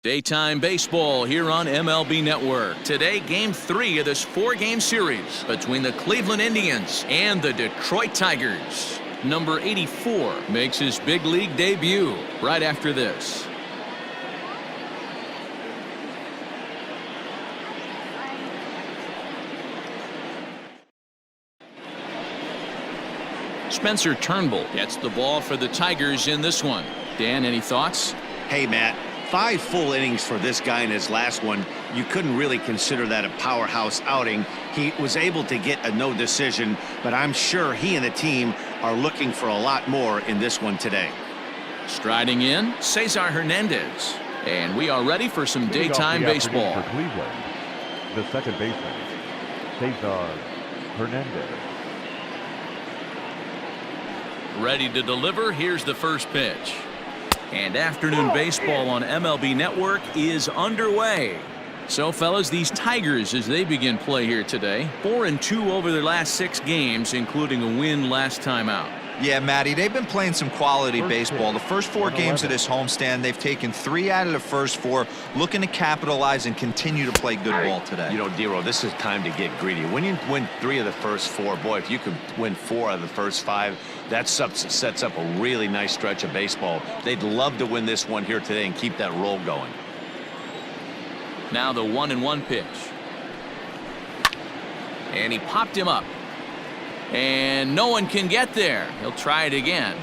Daytime baseball here on MLB Network. Today, Game 3 of this 4-game series between the Cleveland Indians and the Detroit Tigers. Number 84 makes his big league debut right after this. Spencer Turnbull gets the ball for the Tigers in this one. Dan, any thoughts? Hey, Matt. 5 full innings for this guy in his last one. You couldn't really consider that a powerhouse outing. He was able to get a no decision, but I'm sure he and the team are looking for a lot more in this one today. Striding in, Cesar Hernandez. And we are ready for some daytime baseball. For Cleveland, the second baseman, Cesar Hernandez. Ready to deliver. Here's the first pitch. And afternoon baseball on MLB Network is underway. So, fellas, these Tigers, as they begin play here today, 4-2 over their last 6 games, including a win last time out. Yeah, Matty, they've been playing some quality baseball. The first 4 games of this homestand, they've taken 3 out of the first 4, looking to capitalize and continue to play good ball today. You know, Dero, this is time to get greedy. When you win 3 of the first 4, boy, if you could win 4 out of the first 5, that sets up a really nice stretch of baseball. They'd love to win this one here today and keep that roll going. Now the 1-1 pitch. And he popped him up. And no one can get there. He'll try it again.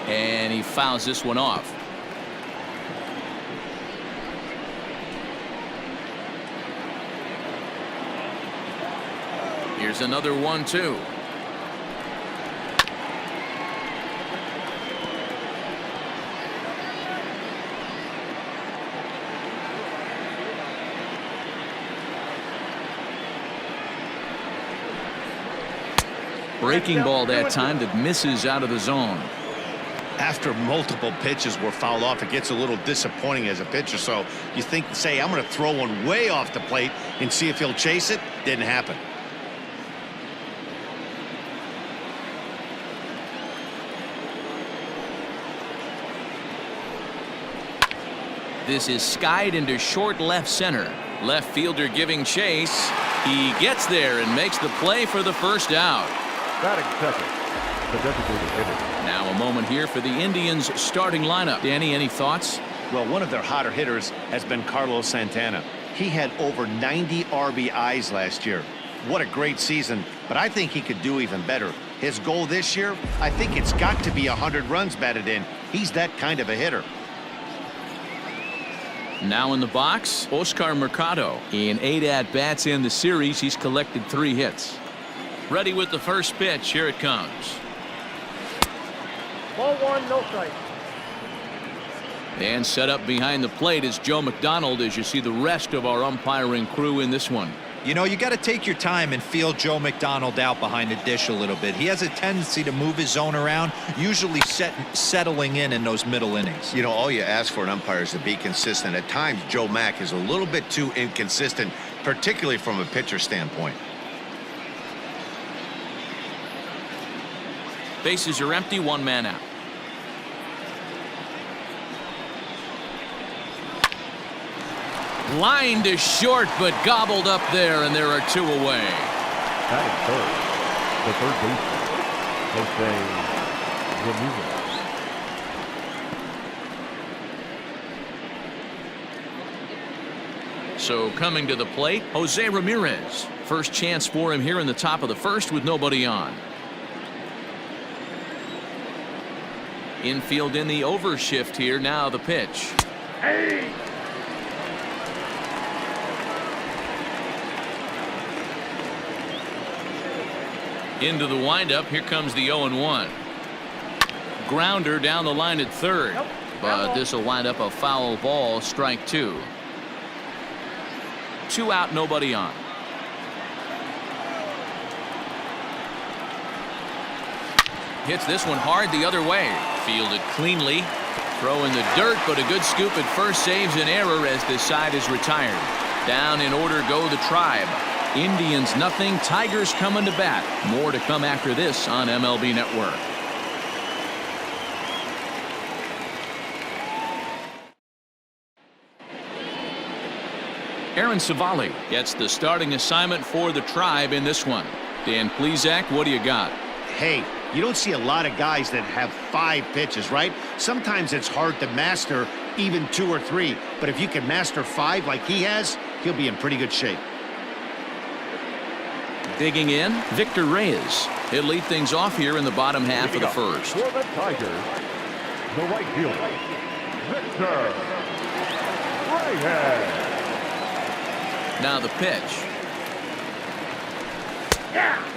And he fouls this one off. Here's another 1-2. Breaking ball that time that misses out of the zone. After multiple pitches were fouled off, it gets a little disappointing as a pitcher. So you think, say, I'm going to throw one way off the plate and see if he'll chase it. Didn't happen. This is skied into short left center. Left fielder giving chase. He gets there and makes the play for the first out. Batting second, the designated hitter. Now a moment here for the Indians starting lineup. Danny, any thoughts? Well, one of their hotter hitters has been Carlos Santana. He had over 90 RBIs last year. What a great season, but I think he could do even better. His goal this year, I think it's got to be 100 runs batted in. He's that kind of a hitter. Now in the box, Oscar Mercado. In 8 at-bats in the series, he's collected 3 hits. Ready with the first pitch. Here it comes. Ball 1, no strike. And set up behind the plate is Joe McDonald as you see the rest of our umpiring crew in this one. You know, you got to take your time and feel Joe McDonald out behind the dish a little bit. He has a tendency to move his zone around, usually settling in those middle innings. You know, all you ask for an umpire is to be consistent. At times, Joe Mack is a little bit too inconsistent, particularly from a pitcher standpoint. Bases are empty, 1 man out. Line to short, but gobbled up there, and there are 2 away. Batting third, the third baseman, Ramirez. So coming to the plate, Jose Ramirez. First chance for him here in the top of the first with nobody on. Infield in the overshift here. Now the pitch. Hey! Into the windup. Here comes the 0-1. Grounder down the line at third. Nope. But this will wind up a foul ball. Strike 2. 2 out, nobody on. Hits this one hard the other way. Fielded cleanly. Throw in the dirt, but a good scoop at first saves an error as the side is retired. Down in order go the Tribe. Indians nothing. Tigers coming to bat. More to come after this on MLB Network. Aaron Civale gets the starting assignment for the Tribe in this one. Dan Plesac, what do you got? Hey, you don't see a lot of guys that have 5 pitches, right? Sometimes it's hard to master even 2 or 3. But if you can master 5 like he has, he'll be in pretty good shape. Digging in, Victor Reyes. He'll lead things off here in the bottom half of the first. For the Tigers, the right fielder, Victor Reyes. Now the pitch.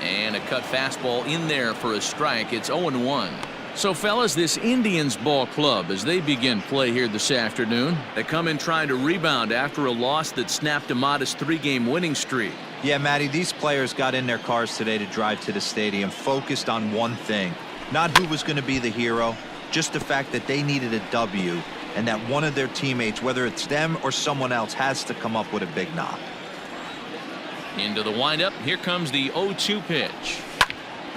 And a cut fastball in there for a strike. It's 0-1. So, fellas, this Indians ball club, as they begin play here this afternoon, they come in trying to rebound after a loss that snapped a modest 3-game winning streak. Yeah, Matty, these players got in their cars today to drive to the stadium, focused on one thing. Not who was going to be the hero, just the fact that they needed a W, and that one of their teammates, whether it's them or someone else, has to come up with a big knock. Into the windup. Here comes the 0-2 pitch.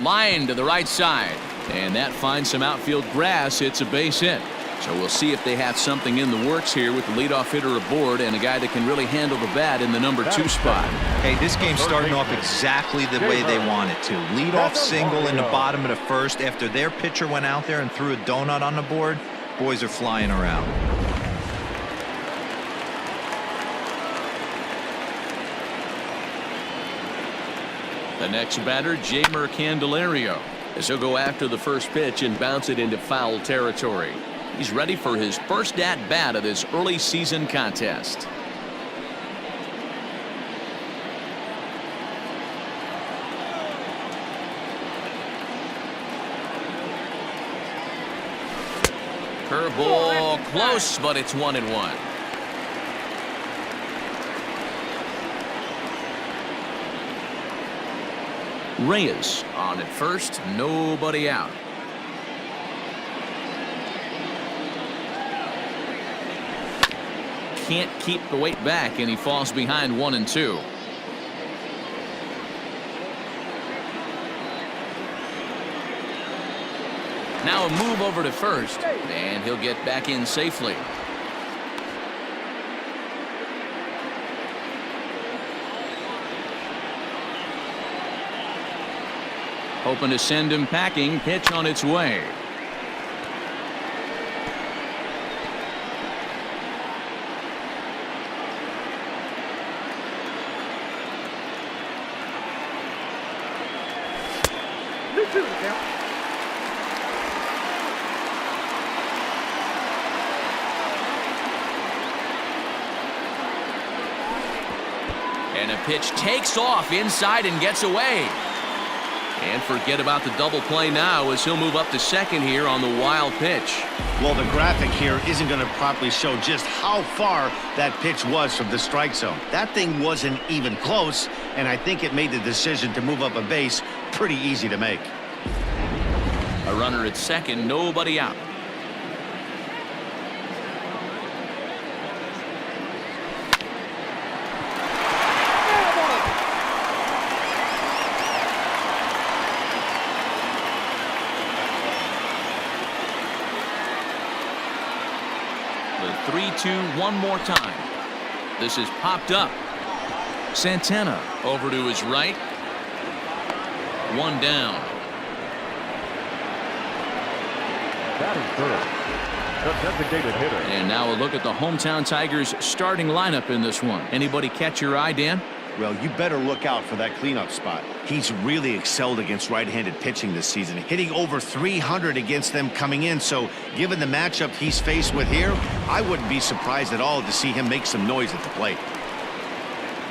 Line to the right side. And that finds some outfield grass. It's a base hit. So we'll see if they have something in the works here with the leadoff hitter aboard and a guy that can really handle the bat in the number 2 spot. Hey, this game's starting off exactly the way they want it to. Leadoff single in the bottom of the first after their pitcher went out there and threw a donut on the board. Boys are flying around. The next batter, Jeimer Candelario, as he'll go after the first pitch and bounce it into foul territory. He's ready for his first at-bat of this early season contest. Curveball close, but it's 1-1. Reyes on at first, nobody out. Can't keep the weight back, and he falls behind 1-2. Now a move over to first, and he'll get back in safely. Hoping to send him packing. Pitch on its way. And a pitch takes off inside and gets away. And forget about the double play now as he'll move up to second here on the wild pitch. Well, the graphic here isn't going to properly show just how far that pitch was from the strike zone. That thing wasn't even close, and I think it made the decision to move up a base pretty easy to make. A runner at second, nobody out. The 3-2 one more time. This is popped up. Santana over to his right. One down. Batting third, the designated hitter. And now a look at the hometown Tigers starting lineup in this one. Anybody catch your eye, Dan? Well, you better look out for that cleanup spot. He's really excelled against right-handed pitching this season, hitting over 300 against them coming in. So given the matchup he's faced with here, I wouldn't be surprised at all to see him make some noise at the plate.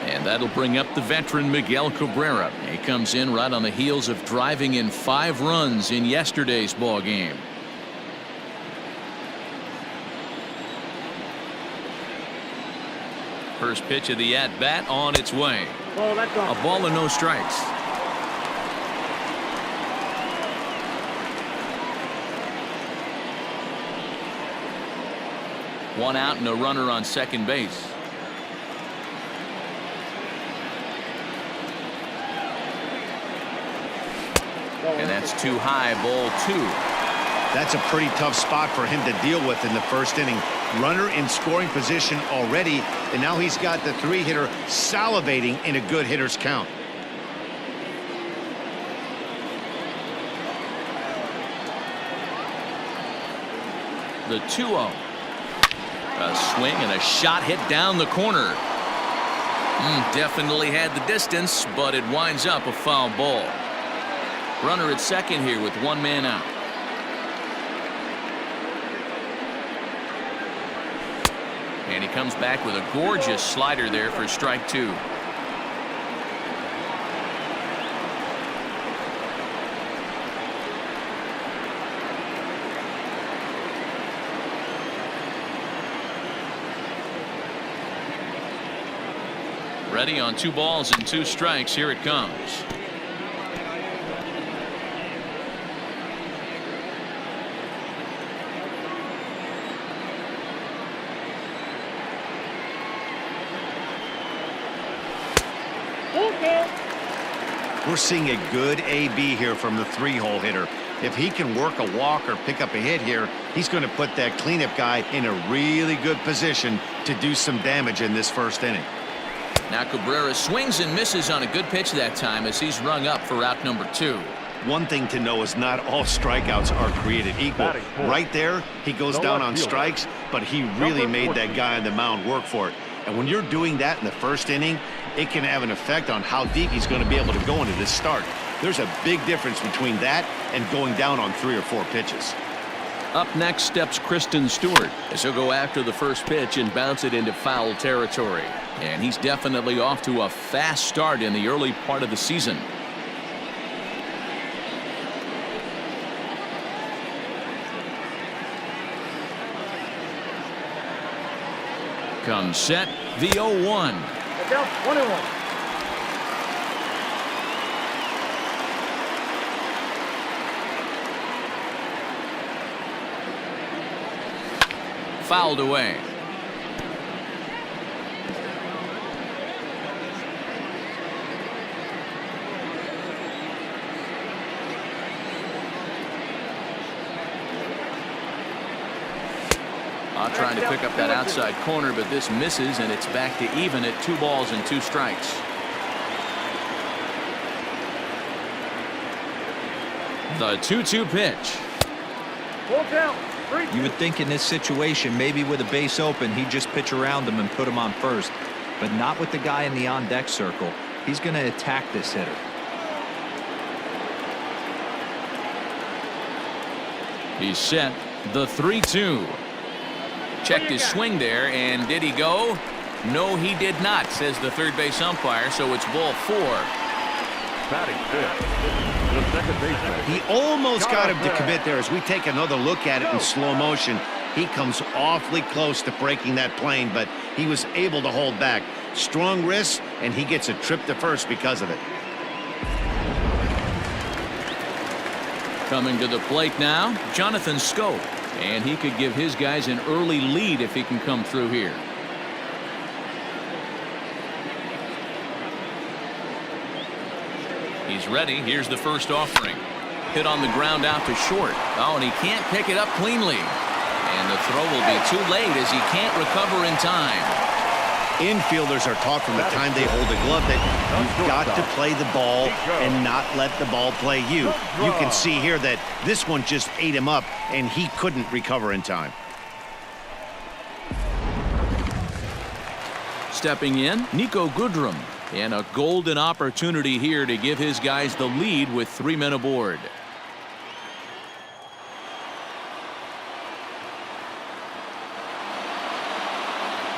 And that'll bring up the veteran Miguel Cabrera. He comes in right on the heels of driving in 5 runs in yesterday's ball game. First pitch of the at-bat on its way. Oh, that's A ball and no strikes. One out and a runner on second base. It's too high, ball 2. That's a pretty tough spot for him to deal with in the first inning. Runner in scoring position already, and now he's got the 3-hitter salivating in a good hitter's count. The 2-0. A swing and a shot hit down the corner. Definitely had the distance, but it winds up a foul ball. Runner at second here with 1 man out. And he comes back with a gorgeous slider there for strike 2. Ready on 2 balls and 2 strikes. Here it comes. We're seeing a good AB here from the 3-hole hitter. If he can work a walk or pick up a hit here, he's going to put that cleanup guy in a really good position to do some damage in this first inning. Now Cabrera swings and misses on a good pitch that time as he's rung up for out number 2. One thing to know is not all strikeouts are created equal. Right there, he goes down on strikes, but he really made that guy on the mound work for it. And when you're doing that in the first inning, it can have an effect on how deep he's going to be able to go into this start. There's a big difference between that and going down on 3 or 4 pitches. Up next steps Christin Stewart as he'll go after the first pitch and bounce it into foul territory. And he's definitely off to a fast start in the early part of the season. Comes set, the 0-1. Look out, 1-1. Fouled away. Trying to pick up that outside corner, but this misses, and it's back to even at 2 balls and 2 strikes. The 2-2 pitch. Full count. 3-2. You would think in this situation, maybe with a base open, he'd just pitch around him and put him on first, but not with the guy in the on-deck circle. He's going to attack this hitter. He's set, the 3-2. Checked his swing there, and did he go? No, he did not, says the third base umpire, so it's ball 4. Batting fifth, the second baseman. He almost got him to commit there. As we take another look at it in slow motion, he comes awfully close to breaking that plane, but he was able to hold back. Strong wrist, and he gets a trip to first because of it. Coming to the plate now, Jonathan Schoop. And he could give his guys an early lead if he can come through here. He's ready. Here's the first offering. Hit on the ground out to short. Oh, and he can't pick it up cleanly. And the throw will be too late as he can't recover in time. Infielders are taught from the time they hold a glove that you've got to play the ball and not let the ball play you. You can see here that this one just ate him up, and he couldn't recover in time. Stepping in, Niko Goodrum. And a golden opportunity here to give his guys the lead with 3 men aboard.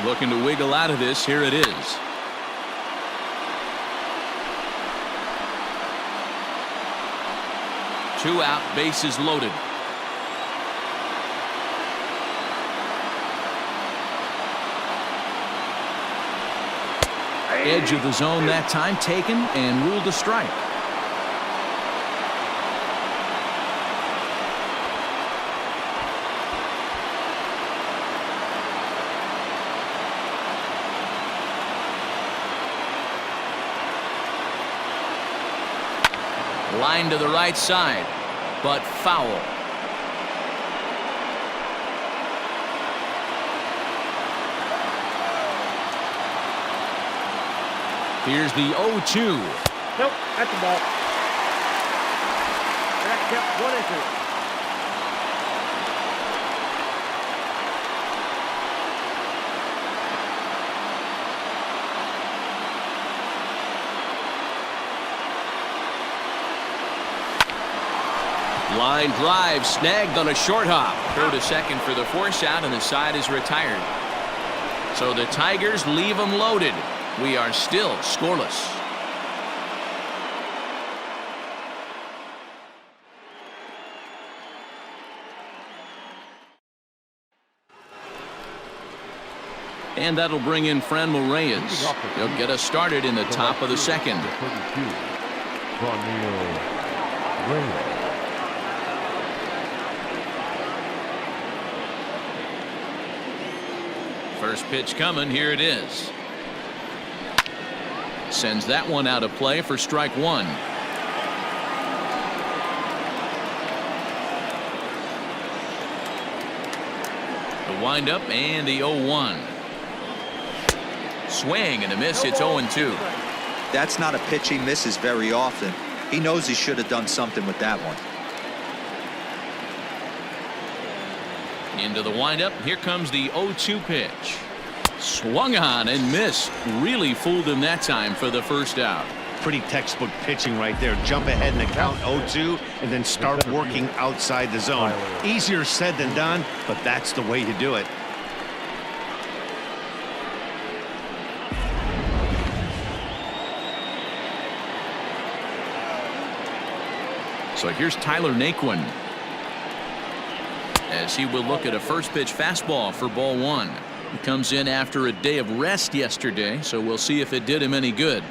Looking to wiggle out of this. Here it is. Two out, bases loaded. Edge of the zone that time taken and ruled a strike. Line to the right side. but foul. Here's the 0-2. Nope, that's the ball. That kept 1-2. Line drive snagged on a short hop. Throw to second for the force out, and the side is retired. So the Tigers leave them loaded. We are still scoreless. And that'll bring in Franmil Reyes. He'll get us started in the top of the second. Franmil Reyes. First pitch coming. Here it is. Sends that one out of play for strike one. The windup and the 0-1. Swing and a miss. It's 0-2. That's not a pitch he misses very often. He knows he should have done something with that one. Into the windup. Here comes the 0-2 pitch. Swung on and missed. Really fooled him that time for the first out. Pretty textbook pitching right there. Jump ahead in the count 0-2 and then start working outside the zone. Easier said than done, but that's the way to do it. So here's Tyler Naquin, as he will look at a first pitch fastball for ball one. He comes in after a day of rest yesterday, so we'll see if it did him any good.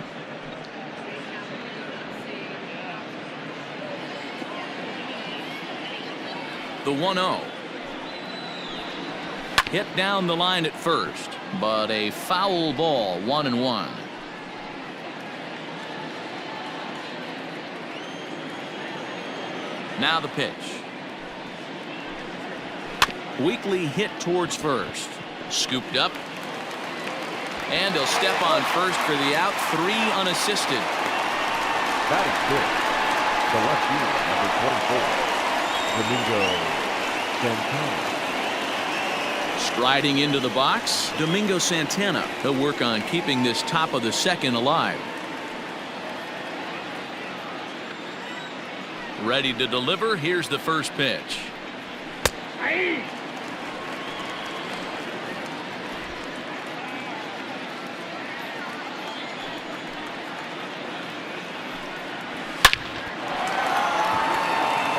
The 1-0. Hit down the line at first, but a foul ball. 1-1. Now the pitch. Weakly hit towards first. Scooped up. And he'll step on first for the out. 3 unassisted. That is good. The left fielder, number 24, Domingo Santana. Striding into the box, Domingo Santana. He'll work on keeping this top of the second alive. Ready to deliver. Here's the first pitch.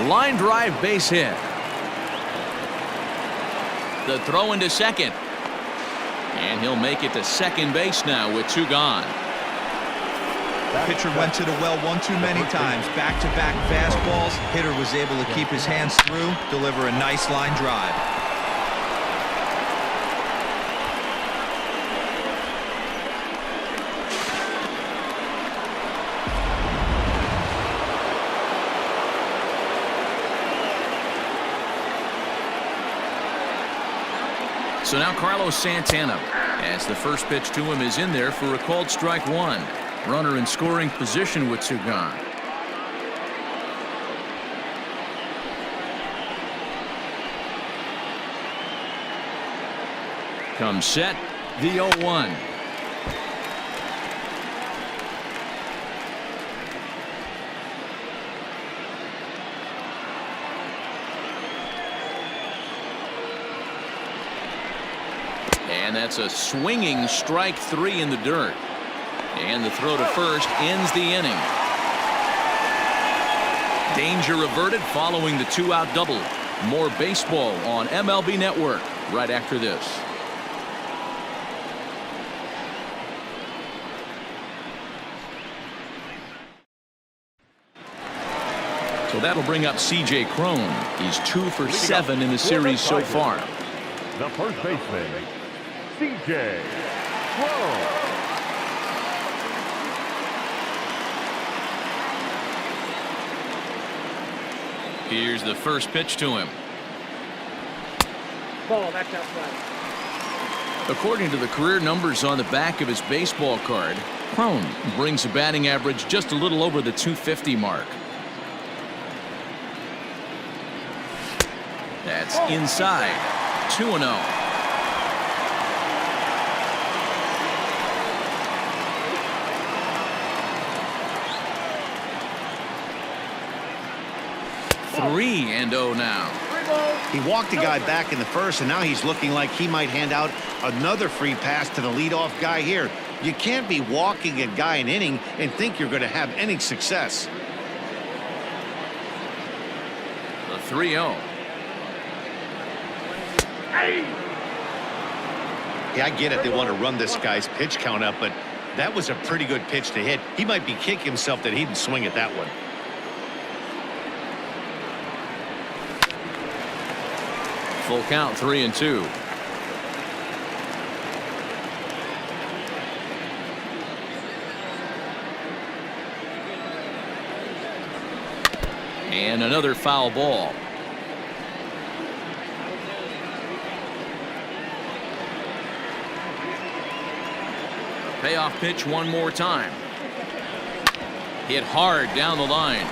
Line drive, base hit. The throw into second. And he'll make it to second base now with 2 gone. Pitcher went to the well one too many times. Back-to-back fastballs. Hitter was able to keep his hands through, deliver a nice line drive. So now Carlos Santana, as the first pitch to him is in there for a called strike one. Runner in scoring position with 2 gone. Comes set, the 0-1. And that's a swinging strike 3 in the dirt. And the throw to first ends the inning. Danger averted following the 2-out double. More baseball on MLB Network right after this. So that'll bring up C.J. Cron. He's 2 for 7 in the series so far. The first baseman, C.J. Cron. Here's the first pitch to him. Ball, that's outside. According to the career numbers on the back of his baseball card, Cron brings a batting average just a little over the 250 mark. That's inside. 2-0. Three and 0 now. He walked a guy back in the first, and now he's looking like he might hand out another free pass to the leadoff guy here. You can't be walking a guy an inning and think you're going to have any success. The 3-0. Yeah, I get it. They want to run this guy's pitch count up, but that was a pretty good pitch to hit. He might be kicking himself that he didn't swing at that one. Full count, 3-2. And another foul ball. Payoff pitch one more time. Hit hard down the line.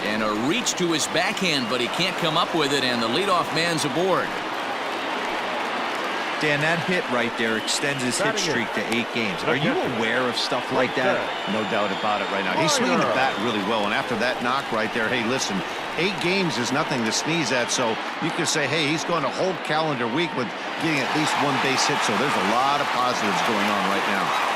And a reach to his backhand, but he can't come up with it, and the leadoff man's aboard. Dan, that hit right there extends his hit streak to 8 games. Are you aware of stuff like that? No doubt about it right now. He's swinging the bat really well, and after that knock right there, hey, listen, 8 games is nothing to sneeze at, so you could say, hey, he's going a whole calendar week with getting at least 1 base hit, so there's a lot of positives going on right now.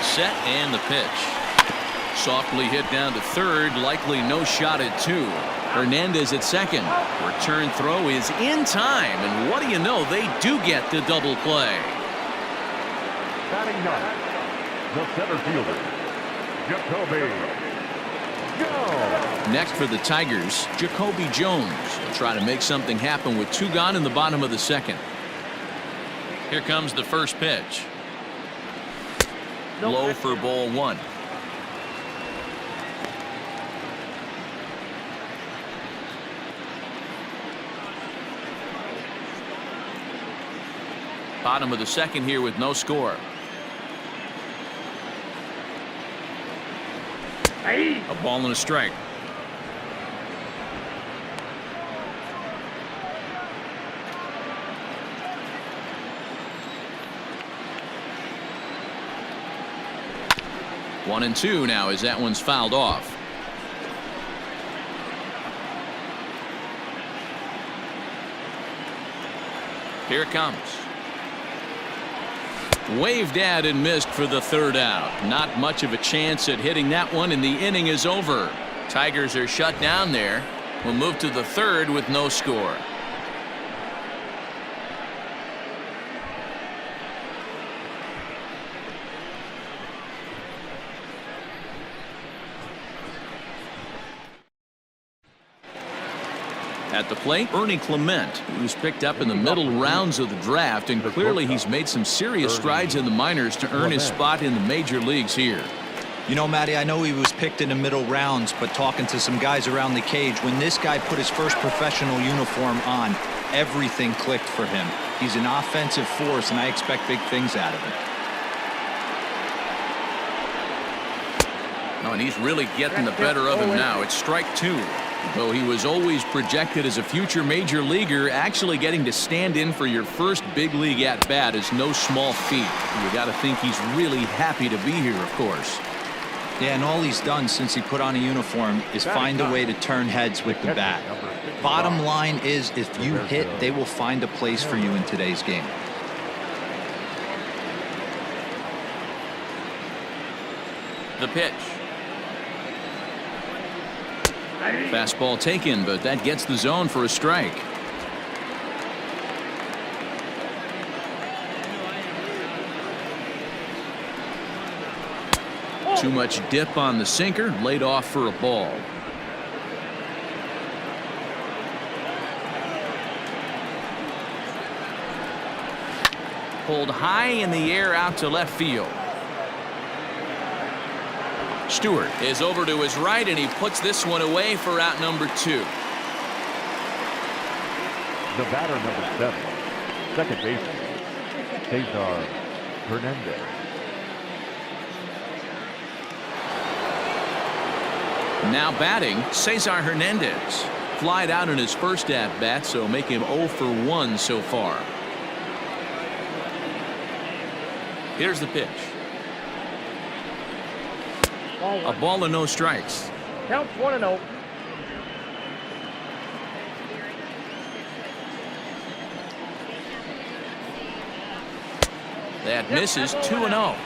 Set and the pitch. Softly hit down to third, likely no shot at 2. Hernandez at second. Return throw is in time, and what do you know, they do get the double play. Batting 9, the center fielder, JaCoby Jones. Next for the Tigers, JaCoby Jones will try to make something happen with 2 gone in the bottom of the second. Here comes the first pitch. Low for ball 1. Bottom of the second here with no score. A ball and a strike. One and 2 now as that one's fouled off. Here it comes. Waved at and missed for the 3rd out. Not much of a chance at hitting that one, and the inning is over. Tigers are shut down there. We'll move to the 3rd with no score. At the plate, Ernie Clement, who was picked up in the middle rounds of the draft, and clearly he's made some serious strides in the minors to earn his spot in the major leagues here. You know, Matty, I know he was picked in the middle rounds, but talking to some guys around the cage, when this guy put his first professional uniform on, everything clicked for him. He's an offensive force, and I expect big things out of him. Oh, and he's really getting the better of him now. It's strike 2. Though he was always projected as a future major leaguer, actually getting to stand in for your first big league at bat is no small feat. You got to think he's really happy to be here, of course. Yeah, and all he's done since he put on a uniform is find a way to turn heads with the bat. Bottom line is, if you hit, they will find a place for you in today's game. The pitch. Fastball taken, but that gets the zone for a strike. Too much dip on the sinker, laid off for a ball. pulled high in the air out to left field. Stewart is over to his right, and he puts this one away for out number 2. The batter, number 7, second baseman, Cesar Hernandez. Now batting, Cesar Hernandez. Flied out in his first at-bat, so make him 0 for 1 so far. Here's the pitch. A ball and no strikes. Counts 1-0. That misses 2-0.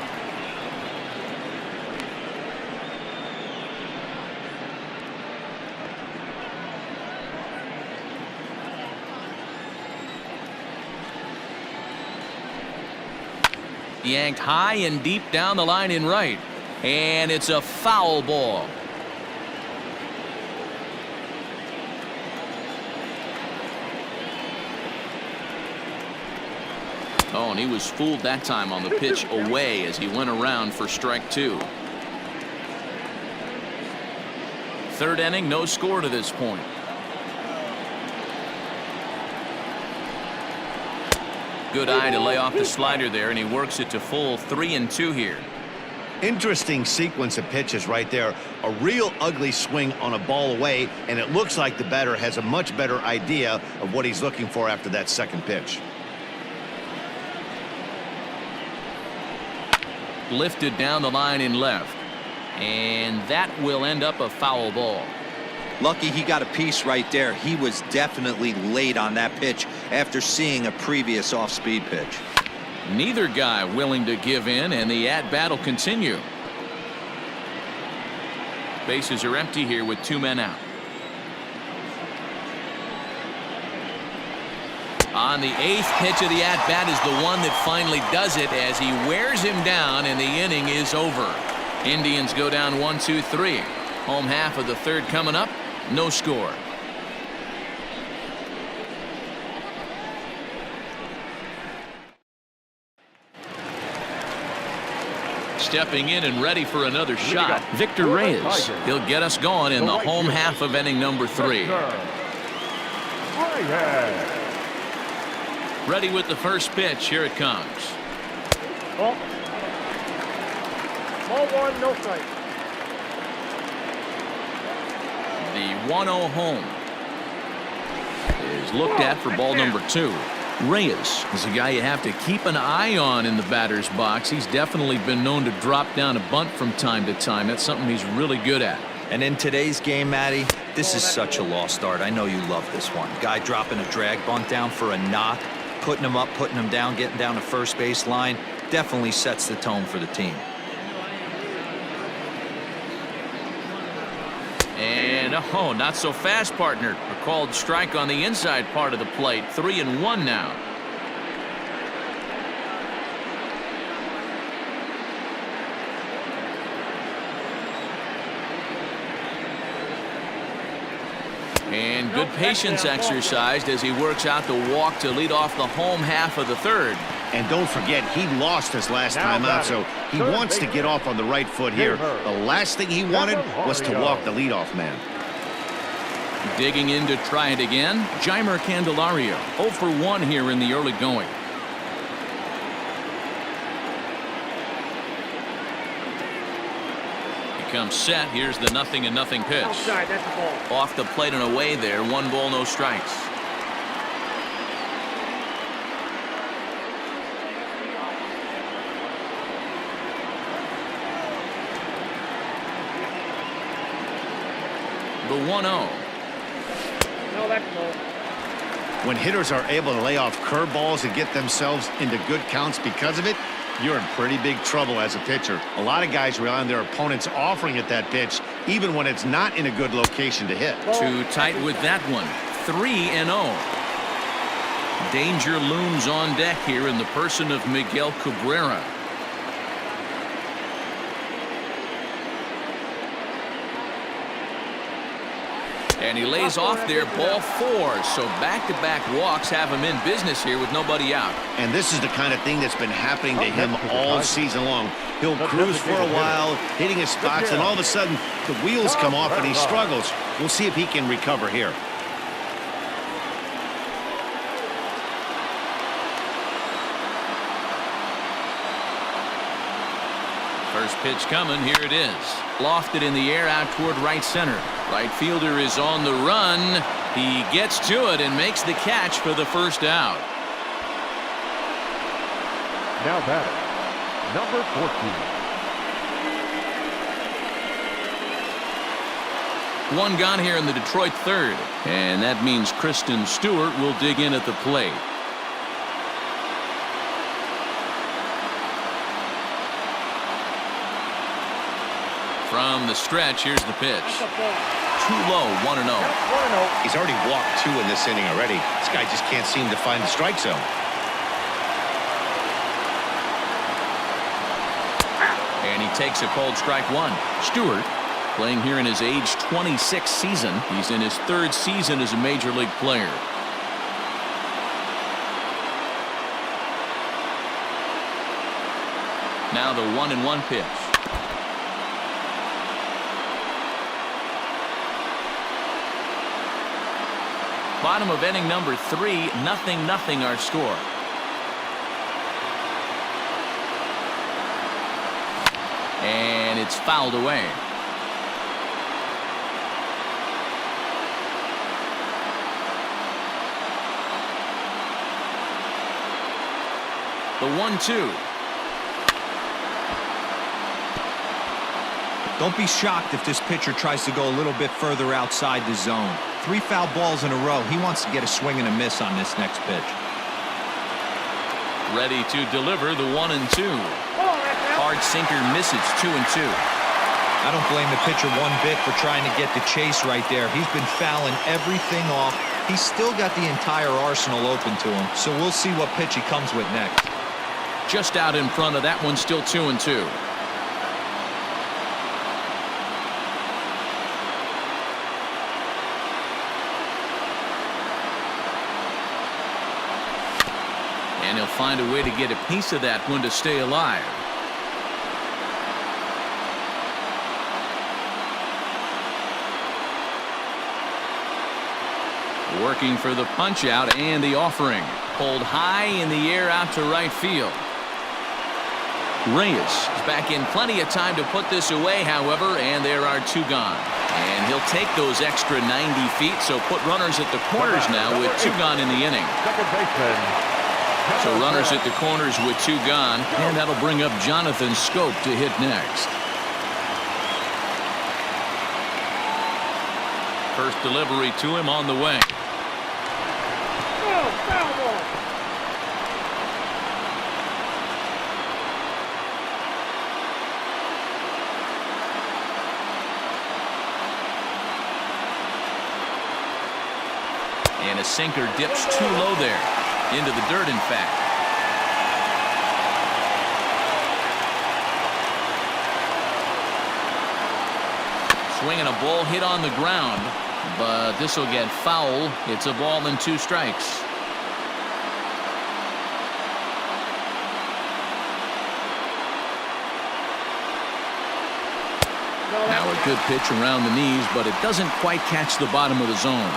Yanked high and deep down the line in right. And it's a foul ball. Oh, and he was fooled that time on the pitch away as he went around for strike 2. Third inning, no score to this point. Good eye to lay off the slider there, and he works it to full 3-2 here. Interesting sequence of pitches right there. A real ugly swing on a ball away, and it looks like the batter has a much better idea of what he's looking for after that second pitch. Lifted down the line in left, and that will end up a foul ball. Lucky he got a piece right there. He was definitely late on that pitch after seeing a previous off-speed pitch. Neither guy willing to give in, and the at-bat will continue. Bases are empty here with 2 men out. On the 8th pitch of the at-bat is the one that finally does it as he wears him down, and the inning is over. Indians go down 1-2-3. Home half of the third coming up. No score. Stepping in and ready for another shot, Victor Reyes. He'll get us going in the home half of inning number 3. Ready with the first pitch. Here it comes. Ball 1, no strike. The 1-0 home is looked at for ball number 2. Reyes is a guy you have to keep an eye on in the batter's box. He's definitely been known to drop down a bunt from time to time. That's something he's really good at. And in today's game, Matty, this is such a lost art. I know you love this one. Guy dropping a drag bunt down for a knock, putting him up, putting him down, getting down to first base line, definitely sets the tone for the team. And oh, not so fast, partner. A called strike on the inside part of the plate. 3-1 now. And good patience exercised as he works out the walk to lead off the home half of the third. And don't forget, he lost his last time out, so he wants to get off on the right foot here. The last thing he wanted was to walk the leadoff man. Digging in to try it again, Jeimer Candelario. 0 for 1 here in the early going. He comes set. Here's the 0-0 pitch. Outside, that's the ball. Off the plate and away there. 1 ball, no strikes. The 1-0. No, that's no. When hitters are able to lay off curveballs and get themselves into good counts because of it, you're in pretty big trouble as a pitcher. A lot of guys rely on their opponents offering at that pitch, even when it's not in a good location to hit. Too tight with that one. 3-0. Danger looms on deck here in the person of Miguel Cabrera. And he lays off there, ball 4. So back-to-back walks have him in business here with nobody out. And this is the kind of thing that's been happening to him all season long. He'll cruise for a while, hitting his spots, and all of a sudden the wheels come off and he struggles. We'll see if he can recover here. First pitch coming. Here it is. Lofted in the air out toward right center. Right fielder is on the run. He gets to it and makes the catch for the first out. Now batting, number 14. One gone here in the Detroit third. And that means Christin Stewart will dig in at the plate. From the stretch, here's the pitch. Too low, 1-0. He's already walked 2 in this inning already. This guy just can't seem to find the strike zone. And he takes a cold strike 1. Stewart playing here in his age 26 season. He's in his 3rd season as a major league player. Now the 1-1 pitch. Bottom of inning number 3, 0-0 our score. And it's fouled away. The 1-2. Don't be shocked if this pitcher tries to go a little bit further outside the zone. 3 foul balls in a row. He wants to get a swing and a miss on this next pitch. Ready to deliver the 1-2. Hard sinker misses. 2-2. I don't blame the pitcher one bit for trying to get the chase right there. He's been fouling everything off. He's still got the entire arsenal open to him. So we'll see what pitch he comes with next. Just out in front of that one, still 2-2. And he'll find a way to get a piece of that one to stay alive. Working for the punch out and the offering. Pulled high in the air out to right field. Reyes is back in plenty of time to put this away, however, and there are 2 gone. And he'll take those extra 90 feet, so put runners at the corners now with 2 gone in the inning. Second baseman. So runners at the corners with 2 gone, and that'll bring up Jonathan Schoop to hit next. First delivery to him on the way. And a sinker dips too low there. Into the dirt, in fact. Swinging a ball hit on the ground, but this will get foul. It's a ball and 2 strikes. Now a good pitch around the knees, but it doesn't quite catch the bottom of the zone.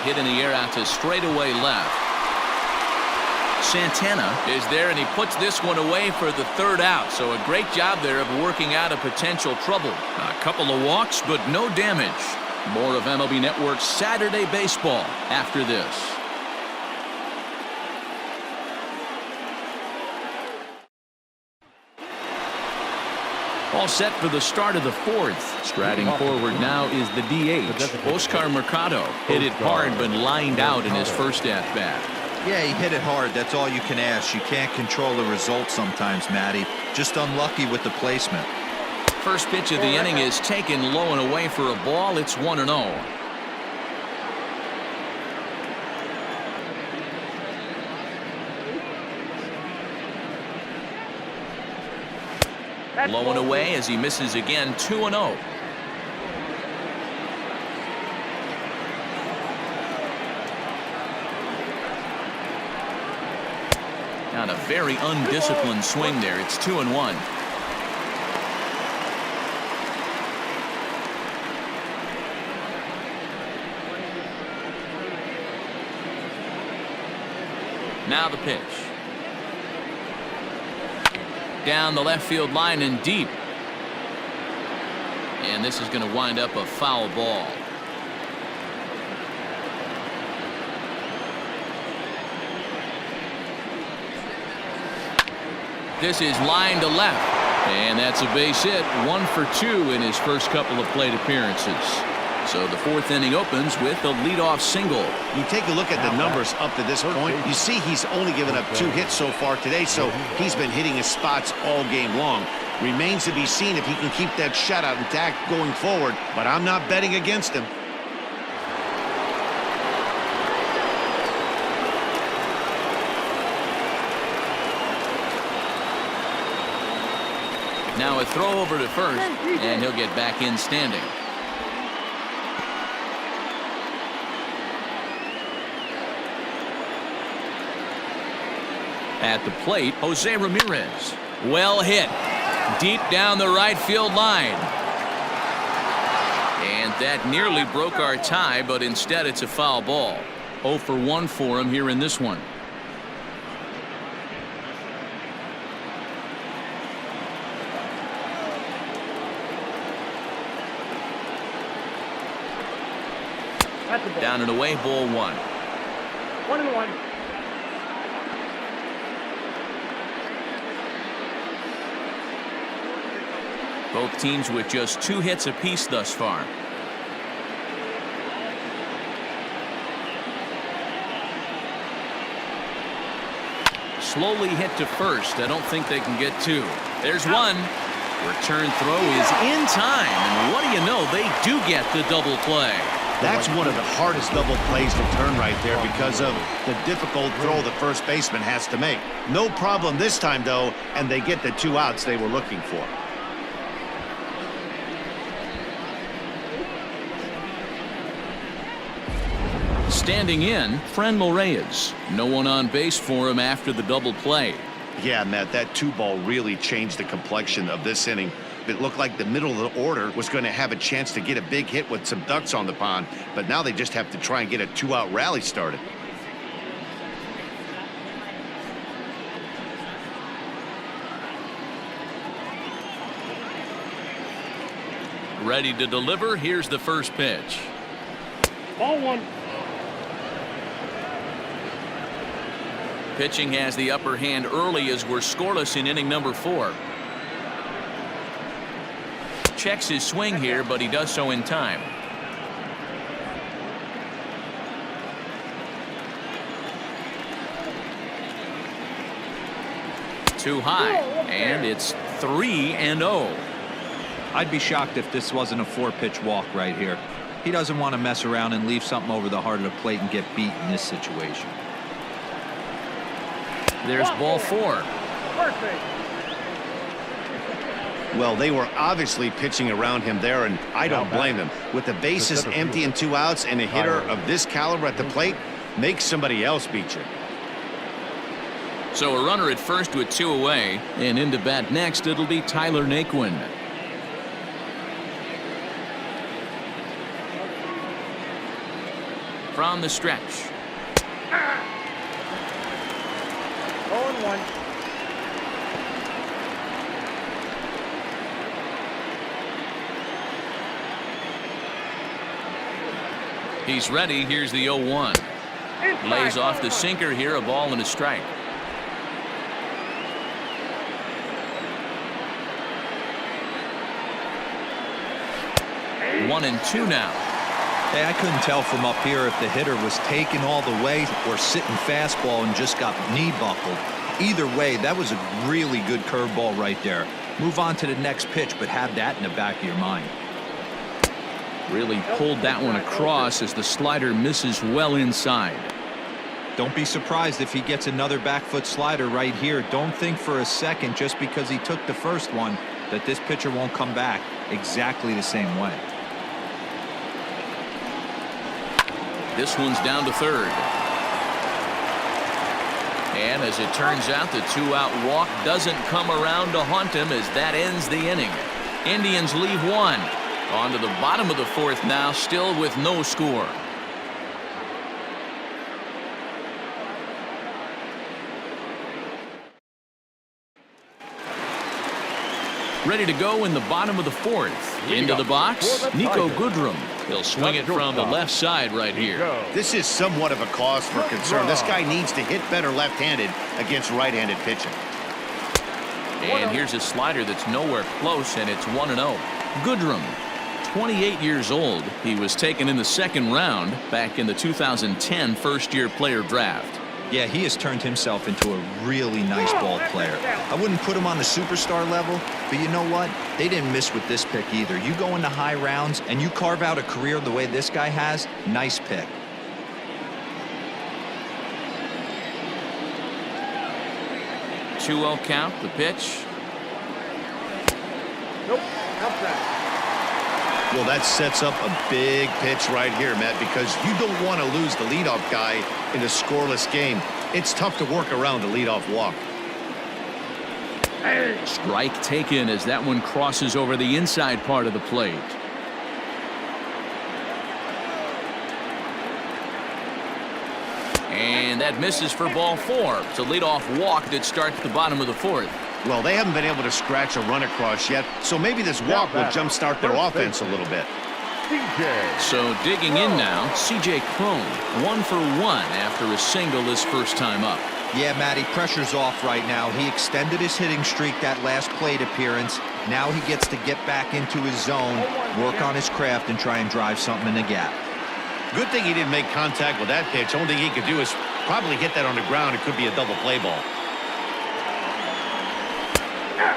Hit in the air out to straightaway left. Santana is there, and he puts this one away for the 3rd out. So a great job there of working out a potential trouble. A couple of walks, but no damage. More of MLB Network's Saturday Baseball after this. All set for the start of the 4th. Striding forward now is the DH. Oscar Mercado hit it hard but lined out in his first at-bat. Yeah, he hit it hard. That's all you can ask. You can't control the result sometimes, Matty. Just unlucky with the placement. First pitch of the inning is taken low and away for a ball. It's 1-0. Low and away as he misses again, 2-0. Not a very undisciplined swing there. It's 2-1. Now the pitch. Down the left field line and deep. And this is going to wind up a foul ball. This is line to left. And that's a base hit. 1 for 2 in his first couple of plate appearances. So the fourth inning opens with a leadoff single. You take a look at the numbers up to this point. You see he's only given up 2 hits so far today, so he's been hitting his spots all game long. Remains to be seen if he can keep that shutout intact going forward, but I'm not betting against him. Now a throw over to first, and he'll get back in standing. At the plate, Jose Ramirez. Well hit. Deep down the right field line. And that nearly broke our tie, but instead it's a foul ball. 0 for 1 for him here in this one. Down and away, ball 1. 1-1. Both teams with just 2 hits apiece thus far. Slowly hit to first. I don't think they can get 2. There's 1. Return throw is in time. And what do you know? They do get the double play. That's one of the hardest double plays to turn right there because of the difficult throw the first baseman has to make. No problem this time, though, and they get the 2 outs they were looking for. Standing in, Franmil Reyes. No one on base for him after the double play. Yeah, Matt, that 2-ball really changed the complexion of this inning. It looked like the middle of the order was going to have a chance to get a big hit with some ducks on the pond, but now they just have to try and get a 2-out rally started. Ready to deliver. Here's the first pitch. Ball 1. Pitching has the upper hand early as we're scoreless in inning number 4. Checks his swing here, but he does so in time. Too high, and it's 3-0. I'd be shocked if this wasn't a 4-pitch walk right here. He doesn't want to mess around and leave something over the heart of the plate and get beat in this situation. There's ball 4. Perfect. Well, they were obviously pitching around him there, and I don't blame them. With the bases empty and 2 outs and a hitter of this caliber at the plate, make somebody else beat you. So a runner at first with 2 away, and into bat next it'll be Tyler Naquin. From the stretch. 0-1. He's ready. Here's the 0-1. Lays off the sinker here, a ball and a strike. One and 2 now. Hey, I couldn't tell from up here if the hitter was taking all the way or sitting fastball and just got knee buckled. Either way, that was a really good curveball right there. Move on to the next pitch, but have that in the back of your mind. Really pulled that one across as the slider misses well inside. Don't be surprised if he gets another back foot slider right here. Don't think for a second just because he took the first one that this pitcher won't come back exactly the same way. This one's down to third. And as it turns out, the two-out walk doesn't come around to haunt him as that ends the inning. Indians leave one. On to the bottom of the fourth now, still with no score. Ready to go in the bottom of the fourth. Into the box, Niko Goodrum. He'll swing it from the left side right here. This is somewhat of a cause for concern. This guy needs to hit better left-handed against right-handed pitching. And here's a slider that's nowhere close, and it's 1-0. Goodrum, 28 years old. He was taken in the second round back in the 2010 first-year player draft. Yeah, he has turned himself into a really nice ball player. I wouldn't put him on the superstar level, but you know what? They didn't miss with this pick either. You go into high rounds and you carve out a career the way this guy has, nice pick. Two-0 count, the pitch. Nope, outside. Well, that sets up a big pitch right here, Matt, because you don't want to lose the leadoff guy in a scoreless game. It's tough to work around the leadoff walk. Strike taken as that one crosses over the inside part of the plate. And that misses for ball four. It's a leadoff walk that starts the bottom of the fourth. Well, they haven't been able to scratch a run across yet, so maybe this walk will jumpstart their offense a little bit. So digging in now, CJ Cron, 1 for 1 after a single his first time up. Yeah, Matty, pressure's off right now. He extended his hitting streak that last plate appearance. Now he gets to get back into his zone, work on his craft, and try and drive something in the gap. Good thing he didn't make contact with that pitch. Only thing he could do is probably hit that on the ground. It could be a double play ball.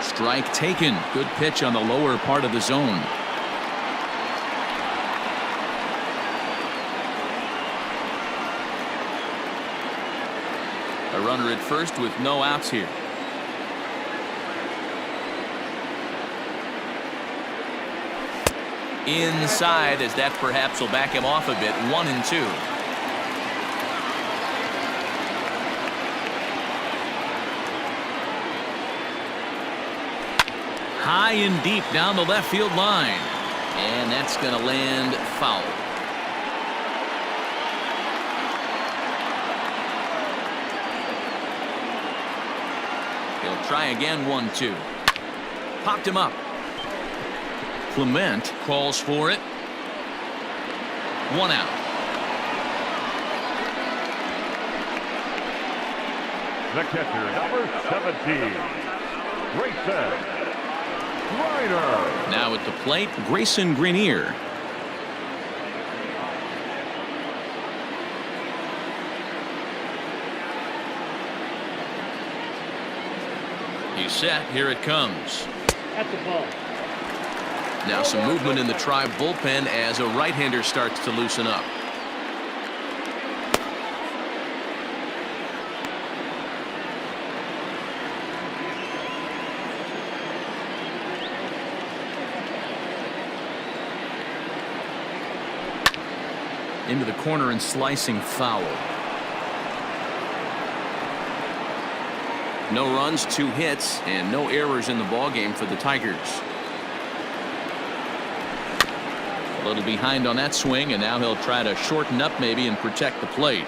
Strike taken. Good pitch on the lower part of the zone. A runner at first with no outs here. Inside, as that perhaps will back him off a bit. 1-2. High and deep down the left field line. And that's going to land foul. He'll try again. 1-2. Popped him up. Clement calls for it. 1 out. The catcher, number 17, Grayson Greiner. Now at the plate, Grayson Greiner. He's set. Here it comes. At the ball. Now some movement in the Tribe bullpen as a right-hander starts to loosen up. Into the corner and slicing foul. No runs, 2 hits, and no errors in the ballgame for the Tigers. A little behind on that swing, and now he'll try to shorten up maybe and protect the plate.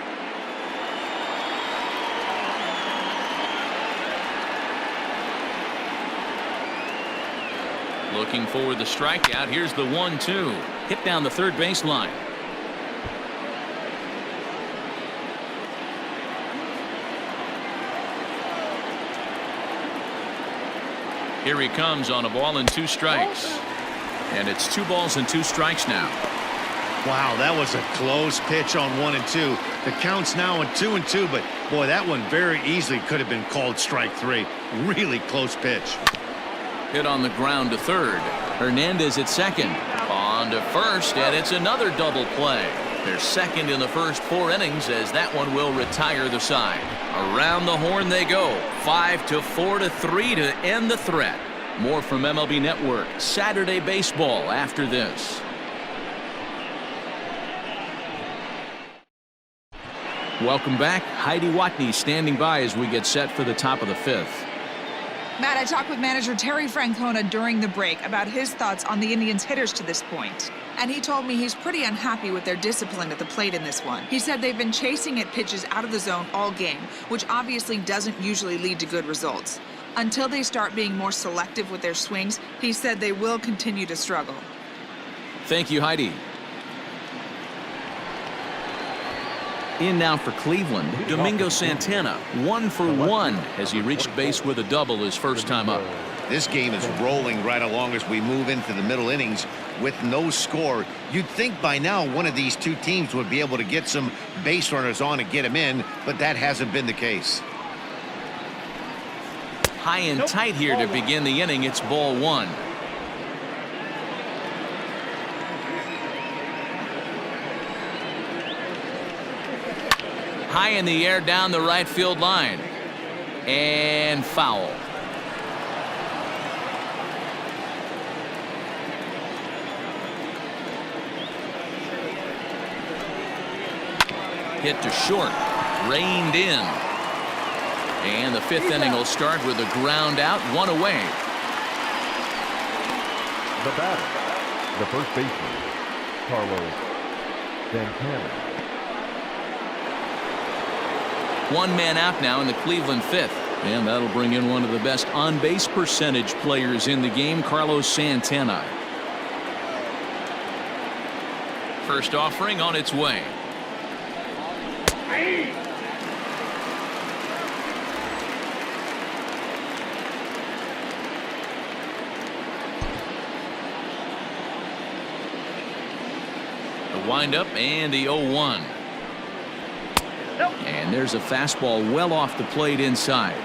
Looking for the strikeout. Here's the 1-2. Hit down the third baseline. Here he comes on a ball and 2 strikes. And it's 2 balls and 2 strikes now. Wow, that was a close pitch on 1 and 2. The count's now in 2 and 2, but boy, that one very easily could have been called strike 3. Really close pitch. Hit on the ground to third. Hernandez at second. On to first, and it's another double play. They're second in the first 4 innings as that one will retire the side. Around the horn they go. 5-4-3 to end the threat. More from MLB Network Saturday Baseball after this. Welcome back. Heidi Watney standing by as we get set for the top of the fifth. Matt, I talked with manager Terry Francona during the break about his thoughts on the Indians' hitters to this point. And he told me he's pretty unhappy with their discipline at the plate in this one. He said they've been chasing at pitches out of the zone all game, which obviously doesn't usually lead to good results. Until they start being more selective with their swings, he said they will continue to struggle. Thank you, Heidi. In now for Cleveland, Domingo Santana, 1 for 1 as he reached base with a double his first time up. This game is rolling right along as we move into the middle innings with no score. You'd think by now one of these two teams would be able to get some base runners on and get them in, but that hasn't been the case. High and tight here to begin the inning. It's ball 1. High in the air down the right field line. And foul. Hit to short. Reined in. And the fifth inning will start with a ground out, 1 away. The batter, the first baseman, Carlos Santana. 1 man out now in the Cleveland fifth. And that'll bring in one of the best on-base percentage players in the game, Carlos Santana. First offering on its way. The windup and the 0-1. And there's a fastball well off the plate inside.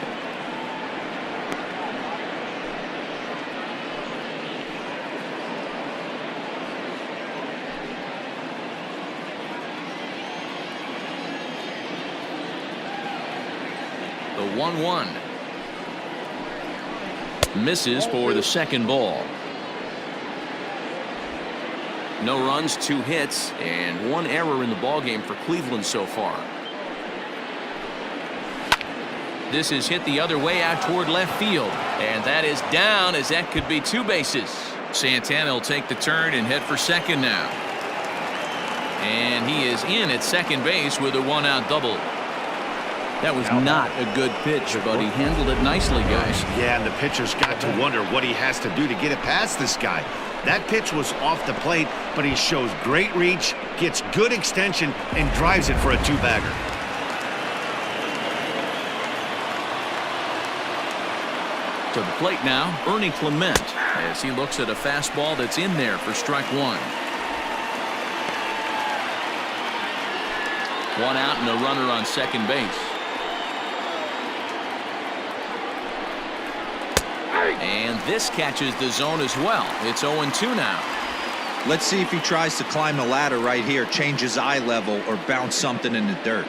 The 1-1. Misses for the second ball. No runs, 2 hits, and 1 error in the ballgame for Cleveland so far. This is hit the other way out toward left field. And that is down, as that could be 2 bases. Santana will take the turn and head for second now. And he is in at second base with a 1-out double. That was not a good pitch, but he handled it nicely, guys. Yeah, and the pitcher's got to wonder what he has to do to get it past this guy. That pitch was off the plate, but he shows great reach, gets good extension, and drives it for a 2-bagger. To the plate now, Ernie Clement, as he looks at a fastball that's in there for strike 1. 1 out and a runner on second base. And this catches the zone as well. It's 0-2 now. Let's see if he tries to climb the ladder right here, change his eye level, or bounce something in the dirt.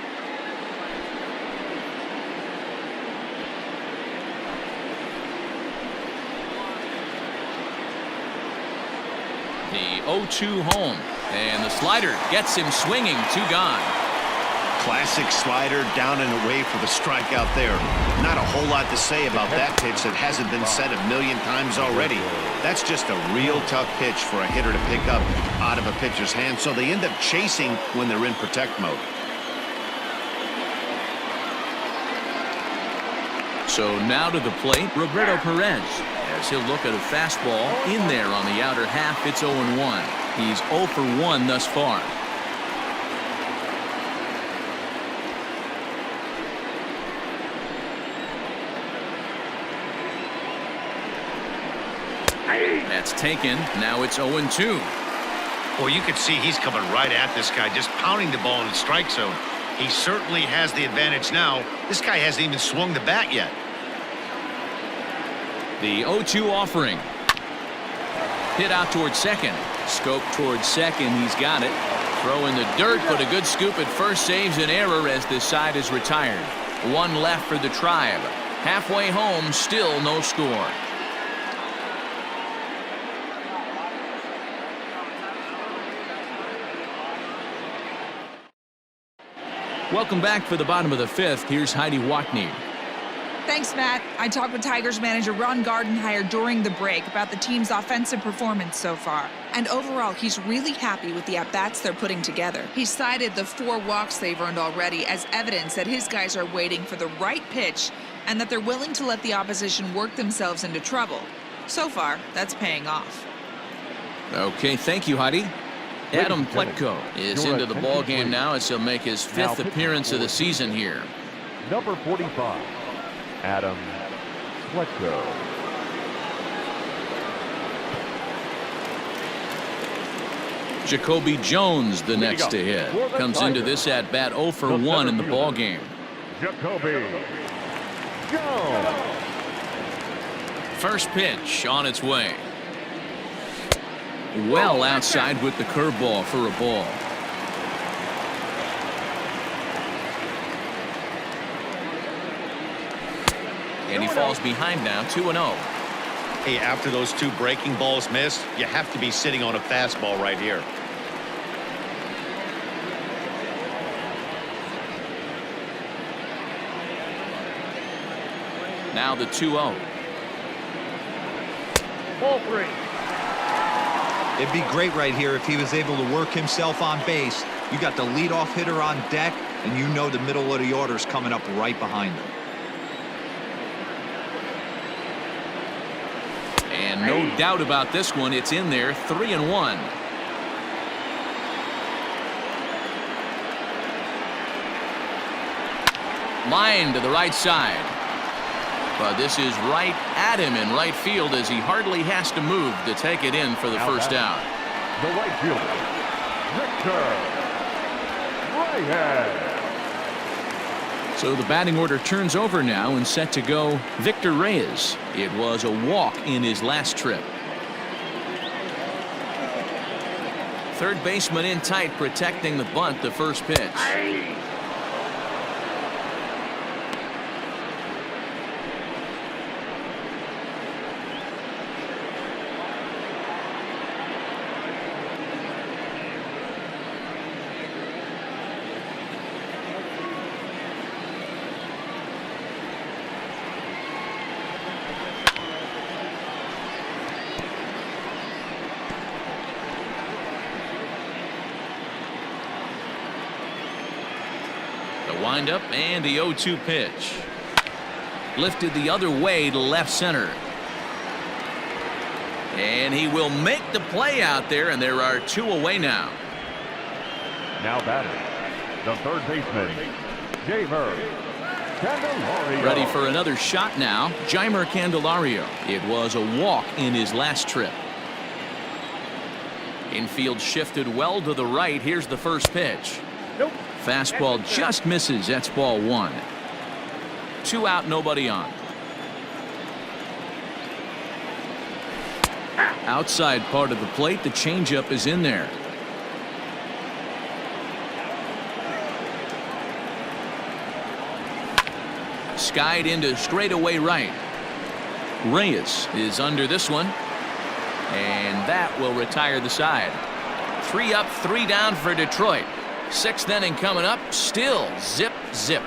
The 0-2 home. And the slider gets him swinging. 2 gone. Classic slider down and away for the strikeout there. Not a whole lot to say about that pitch that hasn't been said a million times already. That's just a real tough pitch for a hitter to pick up out of a pitcher's hand, so they end up chasing when they're in protect mode. So now to the plate, Roberto Perez, as he'll look at a fastball in there on the outer half. It's 0-1. He's 0 for 1 thus far. That's taken. Now it's 0-2. Well, you can see he's coming right at this guy, just pounding the ball in the strike zone. He certainly has the advantage now. This guy hasn't even swung the bat yet. The 0-2 offering. Hit out towards second. Schoop towards second. He's got it. Throw in the dirt, but a good scoop at first saves an error as this side is retired. 1 left for the Tribe. Halfway home, still no score. Welcome back for the bottom of the fifth. Here's Heidi Watney. Thanks, Matt. I talked with Tigers manager Ron Gardenhire during the break about the team's offensive performance so far. And overall, he's really happy with the at-bats they're putting together. He cited the 4 walks they've earned already as evidence that his guys are waiting for the right pitch and that they're willing to let the opposition work themselves into trouble. So far, that's paying off. Okay, thank you, Heidi. Adam Pletko is into the ball game now as he'll make his 5th appearance of the season here. Number 45, Adam Pletko. JaCoby Jones, the next to hit, comes into this at bat 0 for 1 in the ball game. JaCoby Jones. First pitch on its way. Well outside with the curveball for a ball. And he falls behind now, 2-0. Hey, after those 2 breaking balls missed, you have to be sitting on a fastball right here. Now the 2-0. Ball 3. It'd be great right here if he was able to work himself on base. You got the leadoff hitter on deck, and you know the middle of the order's coming up right behind him. And no doubt about this one, it's in there, 3-1. Line to the right side. But this is right at him in right field as he hardly has to move to take it in for the first out. The right fielder, Victor Reyes. So the batting order turns over now and set to go Victor Reyes. It was a walk in his last trip. Third baseman in tight, protecting the bunt, the first pitch. Windup and the 0-2 pitch. Lifted the other way to left center. And he will make the play out there, and there are 2 away now. Now batting, the third baseman, Jeimer Candelario. Ready for another shot now, Jeimer Candelario. It was a walk in his last trip. Infield shifted well to the right. Here's the first pitch. Nope. Fastball just misses. That's ball 1. 2 out, nobody on. Outside part of the plate, the changeup is in there. Skied into straightaway right. Reyes is under this one, and that will retire the side. 3 up, 3 down for Detroit. 6th inning coming up, still zip, zip.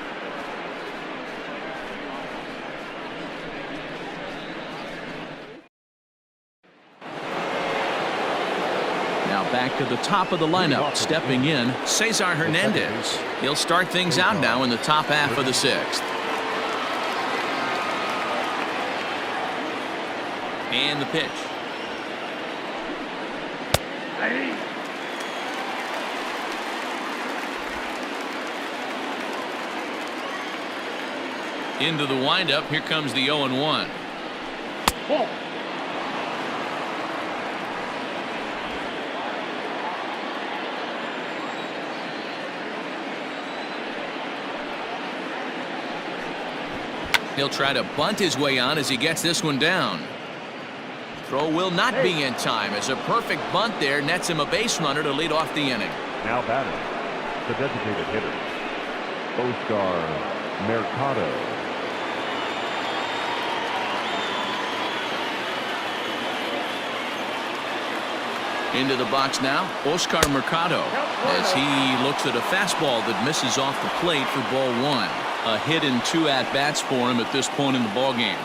Now back to the top of the lineup, stepping in, Cesar Hernandez. He'll start things out now in the top half of the 6th. And the pitch. Into the windup. Here comes the 0-1. He'll try to bunt his way on as he gets this one down. Throw will not be in time as a perfect bunt there nets him a base runner to lead off the inning. Now batting, the designated hitter, Oscar Mercado. Into the box now, Oscar Mercado, as he looks at a fastball that misses off the plate for ball one. A hit and 2 at-bats for him at this point in the ballgame.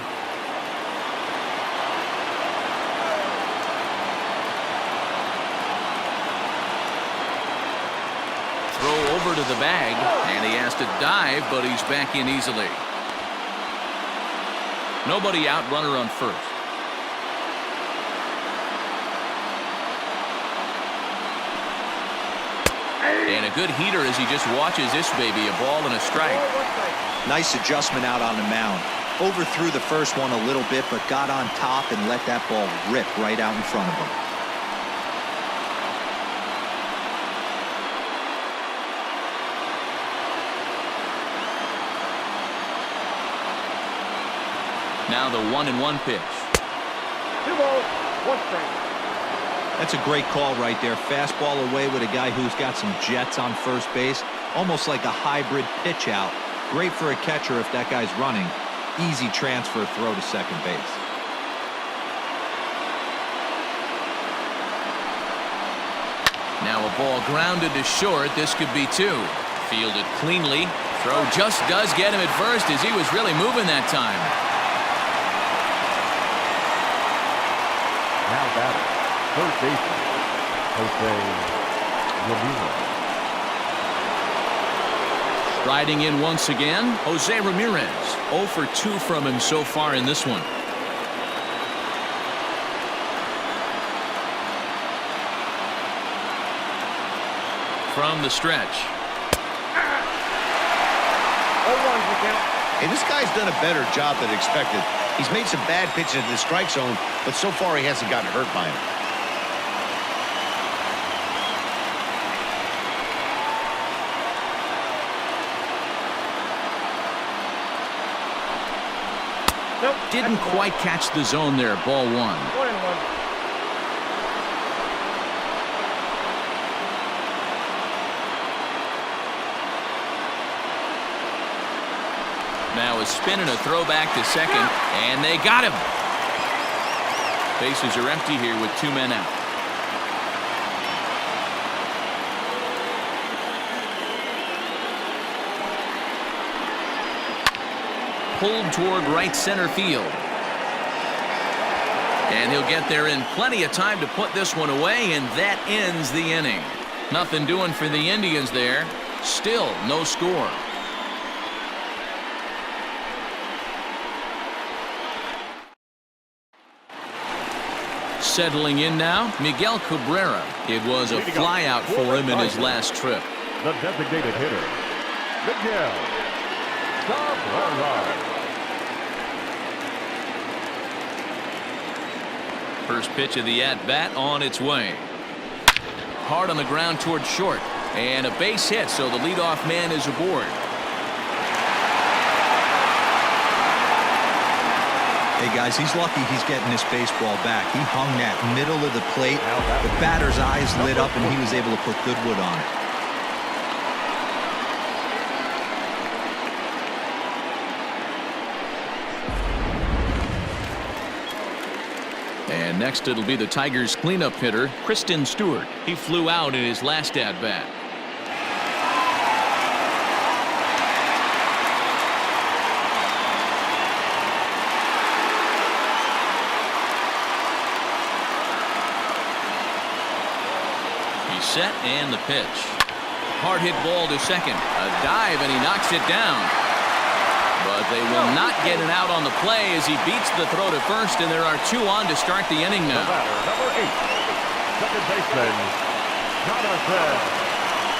Throw over to the bag, and he has to dive, but he's back in easily. Nobody out, runner on first. And a good heater as he just watches this baby, a ball and a strike. Nice adjustment out on the mound. Overthrew the first one a little bit, but got on top and let that ball rip right out in front of him. Now the 1-1 pitch. 2 balls, 1 strike. That's a great call right there. Fastball away with a guy who's got some jets on first base. Almost like a hybrid pitch out. Great for a catcher if that guy's running. Easy transfer throw to second base. Now a ball grounded to short. This could be 2. Fielded cleanly. Throw just does get him at first as he was really moving that time. Now batting, first baseman, Ramirez. Striding in once again, Jose Ramirez. 0 for 2 from him so far in this one. From the stretch. 0-1 for count. Hey, this guy's done a better job than expected. He's made some bad pitches in the strike zone, but so far he hasn't gotten hurt by him. Nope. Didn't quite catch the zone there. Ball 1. 1-1. Now a spin and a throwback to second, and they got him. Bases are empty here with 2 men out. Pulled toward right center field. And he'll get there in plenty of time to put this one away, and that ends the inning. Nothing doing for the Indians there. Still no score. Settling in now, Miguel Cabrera. It was a flyout for him in his last trip. The designated hitter, Miguel Cabrera. First pitch of the at-bat on its way. Hard on the ground toward short. And a base hit, so the leadoff man is aboard. Hey guys, he's lucky he's getting this baseball back. He hung that middle of the plate. The batter's eyes lit up and he was able to put good wood on it. And next it'll be the Tigers cleanup hitter, Christin Stewart. He flew out in his last at-bat. He's set and the pitch. Hard hit ball to second. A dive and he knocks it down. But they will not get it out on the play as he beats the throw to first, and there are 2 on to start the inning now. Number 8, second baseman, Jonathan.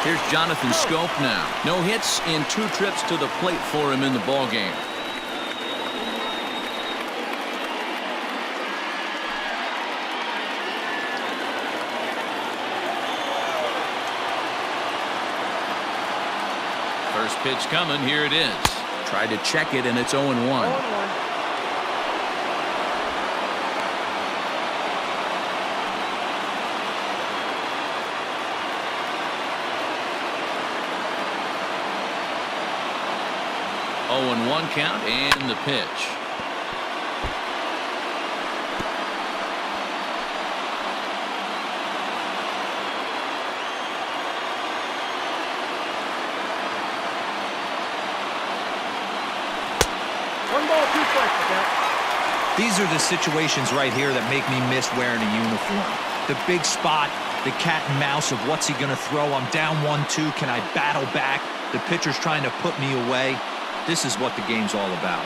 Here's Jonathan Schoop now. No hits in 2 trips to the plate for him in the ballgame. First pitch coming. Here it is. Tried to check it, and it's 0-1. 0-1. Count and the pitch. 1 ball, 2 strikes to count. These are the situations right here that make me miss wearing a uniform. The big spot, the cat and mouse of what's he going to throw. I'm down 1-2. Can I battle back? The pitcher's trying to put me away. This is what the game's all about.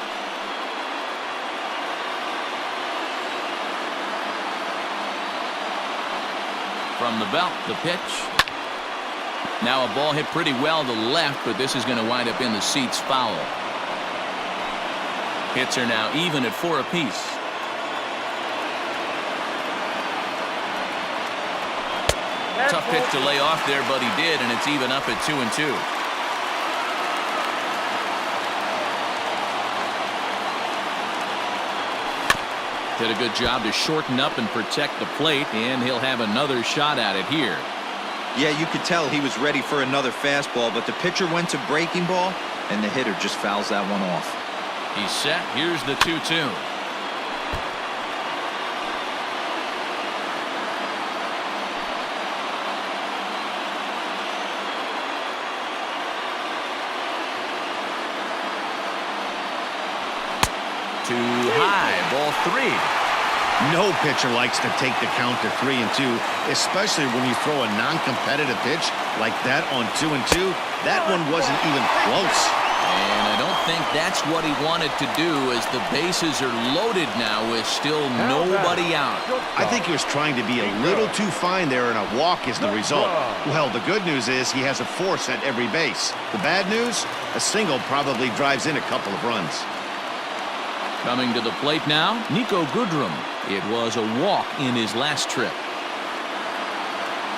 From the belt, the pitch. Now a ball hit pretty well to left, but this is going to wind up in the seats foul. Hits are now even at 4 apiece. Tough pitch to lay off there, but he did, and it's even up at 2-2. Did a good job to shorten up and protect the plate, and he'll have another shot at it here. Yeah, you could tell he was ready for another fastball, but the pitcher went to breaking ball, and the hitter just fouls that one off. He's set. Here's the 2-2. Too high. Ball 3. No pitcher likes to take the count to 3-2, especially when you throw a non-competitive pitch like that on 2-2. That one wasn't even close. And I don't think that's what he wanted to do, as the bases are loaded now with still nobody out. I think he was trying to be a little too fine there, and a walk is the result. Well, the good news is he has a force at every base. The bad news, a single probably drives in a couple of runs. Coming to the plate now, Niko Goodrum. It was a walk in his last trip.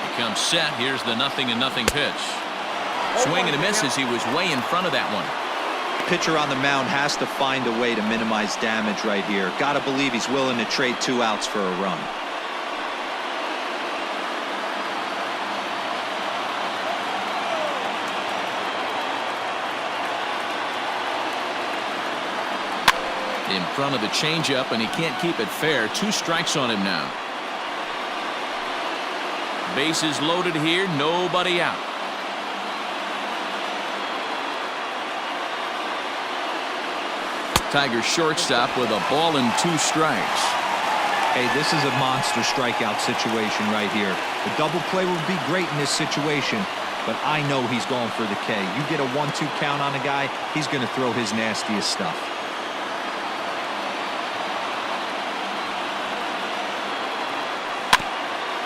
He comes set. Here's the 0-0 pitch. Swing and a miss as he was way in front of that one. Pitcher on the mound has to find a way to minimize damage right here. Gotta believe he's willing to trade 2 outs for a run. In front of the changeup, and he can't keep it fair. 2 strikes on him now. Bases loaded here, nobody out. Tigers shortstop with a ball and 2 strikes. Hey, this is a monster strikeout situation right here. The double play would be great in this situation, but I know he's going for the K. You get a 1-2 count on a guy, he's going to throw his nastiest stuff.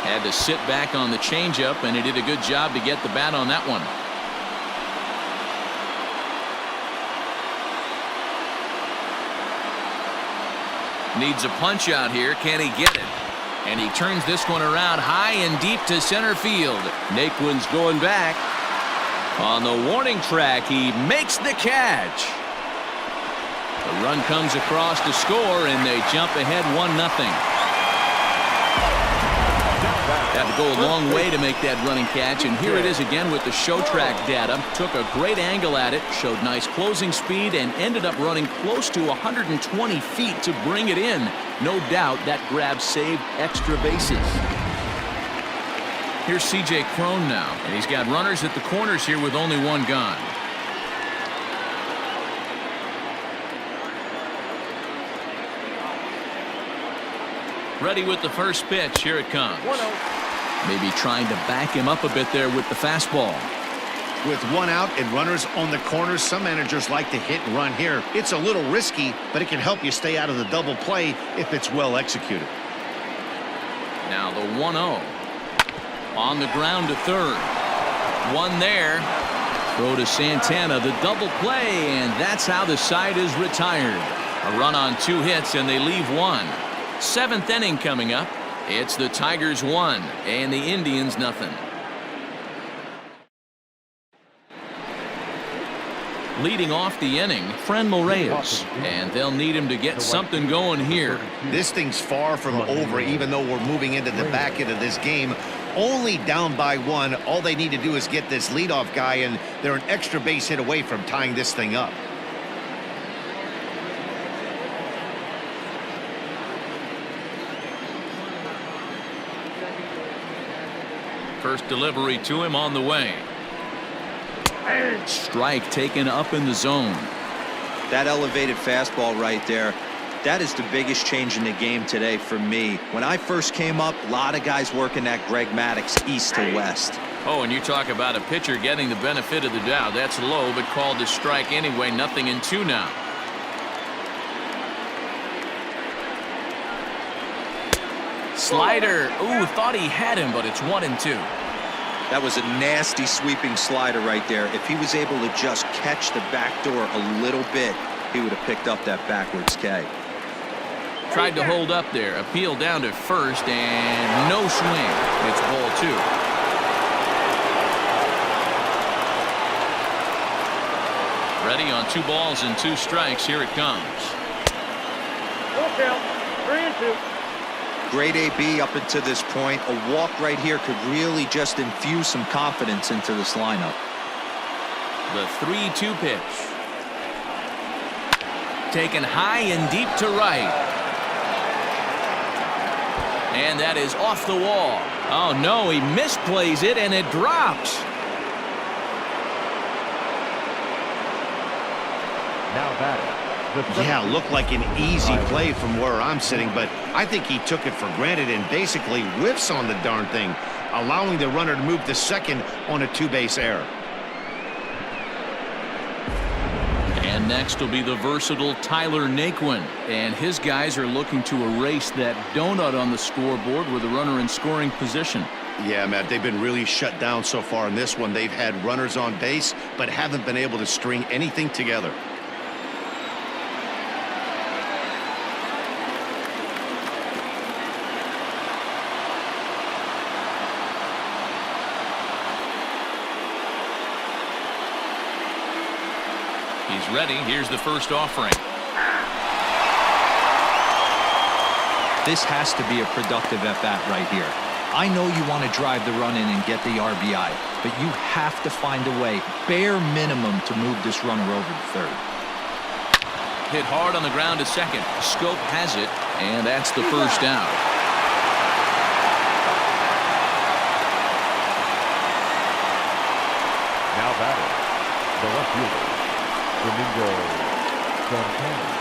Had to sit back on the changeup, and he did a good job to get the bat on that one. Needs a punch out here. Can he get it? And he turns this one around high and deep to center field. Naquin's going back. On the warning track, he makes the catch. The run comes across to score, and they jump ahead 1-0. Had to go a long way to make that running catch, and here it is again with the show track data. Took a great angle at it, showed nice closing speed, and ended up running close to 120 feet to bring it in. No doubt that grab saved extra bases. Here's C.J. Cron now, and he's got runners at the corners here with only 1 gone. Ready with the first pitch. Here it comes. 1-0. Maybe trying to back him up a bit there with the fastball. With 1 out and runners on the corners, some managers like to hit and run here. It's a little risky, but it can help you stay out of the double play if it's well executed. Now the 1-0. On the ground to third. 1 there. Throw to Santana, the double play, and that's how the side is retired. A run on 2 hits, and they leave 1. 7th inning coming up. It's the Tigers 1 and the Indians nothing. Leading off the inning, Franmil Reyes, and they'll need him to get something going here. This thing's far from over, even though we're moving into the back end of this game. Only down by 1. All they need to do is get this leadoff guy, and they're an extra base hit away from tying this thing up. First delivery to him on the way. Strike taken up in the zone. That elevated fastball right there, that is the biggest change in the game today for me. When I first came up, a lot of guys working that Greg Maddux east to west. Oh, and you talk about a pitcher getting the benefit of the doubt. That's low, but called to strike anyway. 0-2 now. Slider. Ooh, thought he had him, but it's 1-2. That was a nasty sweeping slider right there. If he was able to just catch the back door a little bit, he would have picked up that backwards K. Tried to hold up there. Appeal down to first, and no swing. It's ball 2. Ready on 2 balls and 2 strikes. Here it comes. Full count. 3-2. Great AB up until this point. A walk right here could really just infuse some confidence into this lineup. The 3-2 pitch. Taken high and deep to right. And that is off the wall. Oh, no, he misplays it, and it drops. Now batting. Yeah, looked like an easy play from where I'm sitting, but I think he took it for granted and basically whiffs on the darn thing, allowing the runner to move to second on a 2-base error. And next will be the versatile Tyler Naquin, and his guys are looking to erase that donut on the scoreboard with a runner in scoring position. Yeah, Matt, they've been really shut down so far in this one. They've had runners on base, but haven't been able to string anything together. He's ready. Here's the first offering. This has to be a productive at-bat right here. I know you want to drive the run in and get the RBI, but you have to find a way, bare minimum, to move this runner over to third. Hit hard on the ground to second. Schoop has it, and that's the first out. Now batting. The left fielder, Domingo Santana.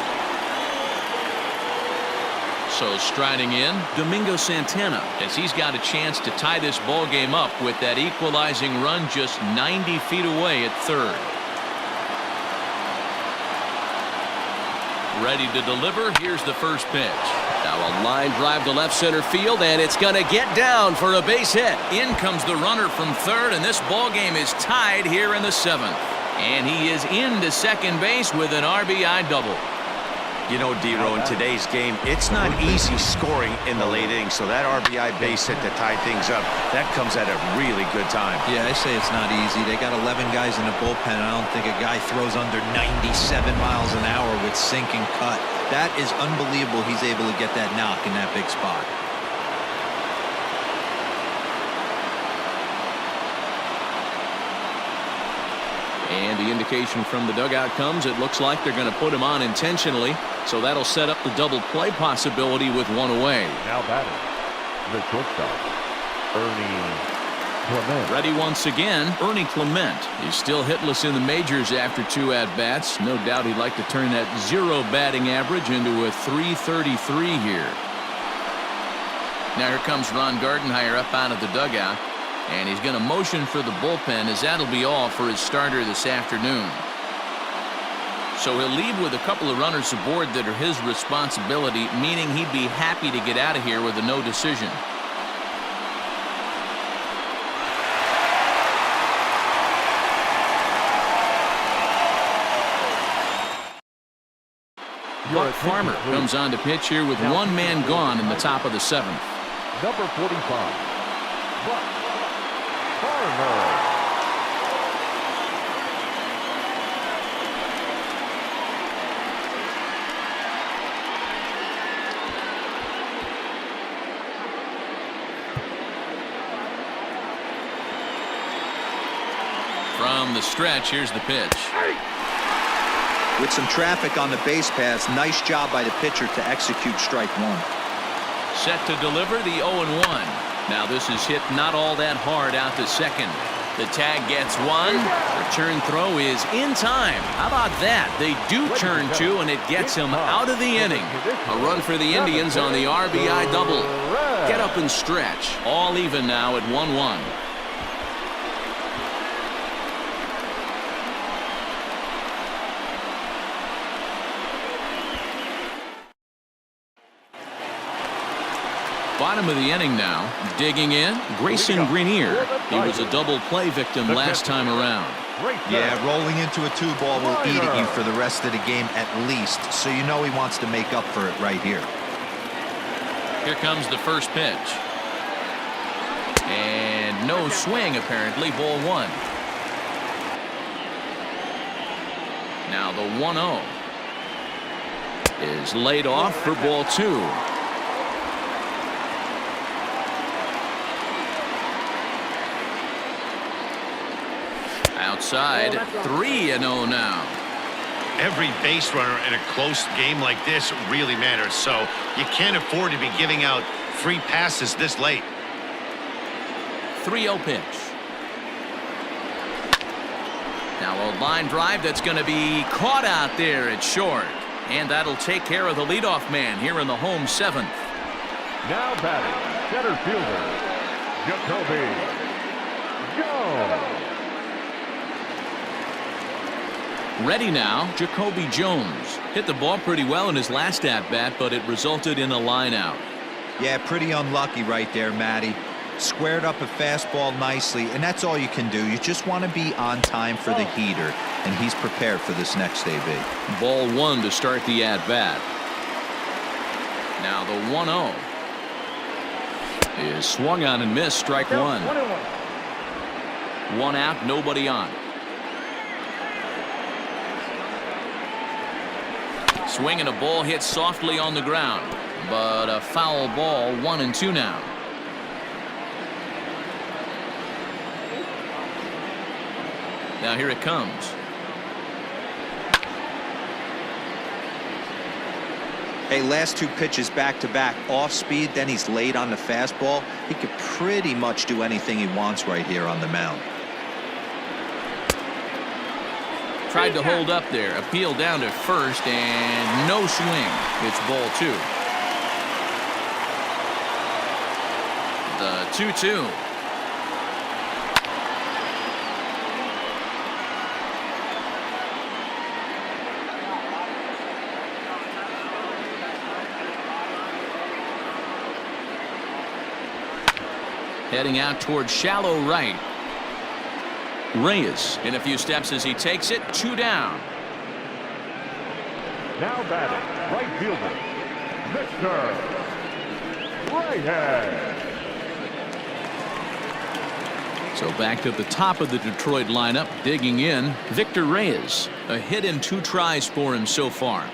So striding in, Domingo Santana, as he's got a chance to tie this ball game up with that equalizing run just 90 feet away at third. Ready to deliver. Here's the first pitch. Now a line drive to left center field, and it's going to get down for a base hit. In comes the runner from third, and this ball game is tied here in the 7th. And he is into second base with an RBI double. You know, D-Row, in today's game, it's not easy scoring in the late innings, so that RBI base hit to tie things up, that comes at a really good time. Yeah, I say it's not easy. They got 11 guys in the bullpen, and I don't think a guy throws under 97 miles an hour with sink and cut. That is unbelievable he's able to get that knock in that big spot. And the indication from the dugout comes, it looks like they're going to put him on intentionally. So that'll set up the double play possibility with one away. Now batting. The shortstop, Ernie Clement. Ready once again, Ernie Clement. He's still hitless in the majors after 2 at-bats. No doubt he'd like to turn that 0 batting average into a .333 here. Now here comes Ron Gardenhire up out of the dugout. And he's going to motion for the bullpen, as that'll be all for his starter this afternoon. So he'll leave with a couple of runners aboard that are his responsibility, meaning he'd be happy to get out of here with a no decision. Buck Farmer comes on to pitch here with 1 man gone in the top of the 7th. Number 45, Buck Farmer. From the stretch, here's the pitch. With some traffic on the base paths, nice job by the pitcher to execute strike 1. Set to deliver the 0-1. Now this is hit not all that hard out to second. The tag gets one. Return throw is in time. How about that? They do turn two, and it gets him out of the inning. A run for the Indians on the RBI double. Get up and stretch. All even now at 1-1. Bottom of the inning now. Digging in, Grayson Greiner. He was a double play victim last time around. Yeah, rolling into a 2-ball will eat at you for the rest of the game at least, so you know he wants to make up for it right here. Here comes the first pitch. And no swing, apparently. Ball 1. Now the 1-0 is laid off for ball 2. Outside, 3-0 now. Every base runner in a close game like this really matters, so you can't afford to be giving out free passes this late. 3-0 pitch. Now a line drive that's going to be caught out there at short. And that'll take care of the leadoff man here in the home 7th. Now batting, center fielder, JaCoby Jones. Ready now, JaCoby Jones. Hit the ball pretty well in his last at-bat, but it resulted in a line out. Yeah, pretty unlucky right there, Matty. Squared up a fastball nicely, and that's all you can do. You just want to be on time for the heater, and he's prepared for this next AB. Ball 1 to start the at-bat. Now the 1-0 is swung on and missed. Strike 1. 1 out, nobody on. Swing and a ball hit softly on the ground, but a foul ball. 1-2 now. Now here it comes. Hey, last 2 pitches back-to-back off speed, then he's late on the fastball. He could pretty much do anything he wants right here on the mound. Tried to hold up there, appeal down to first, and no swing. It's ball 2. The 2-2. Heading out towards shallow right. Reyes in a few steps as he takes it. 2 down. Now batting, right fielder, Mr. Reyes. So back to the top of the Detroit lineup, digging in, Victor Reyes. A hit in 2 tries for him so far.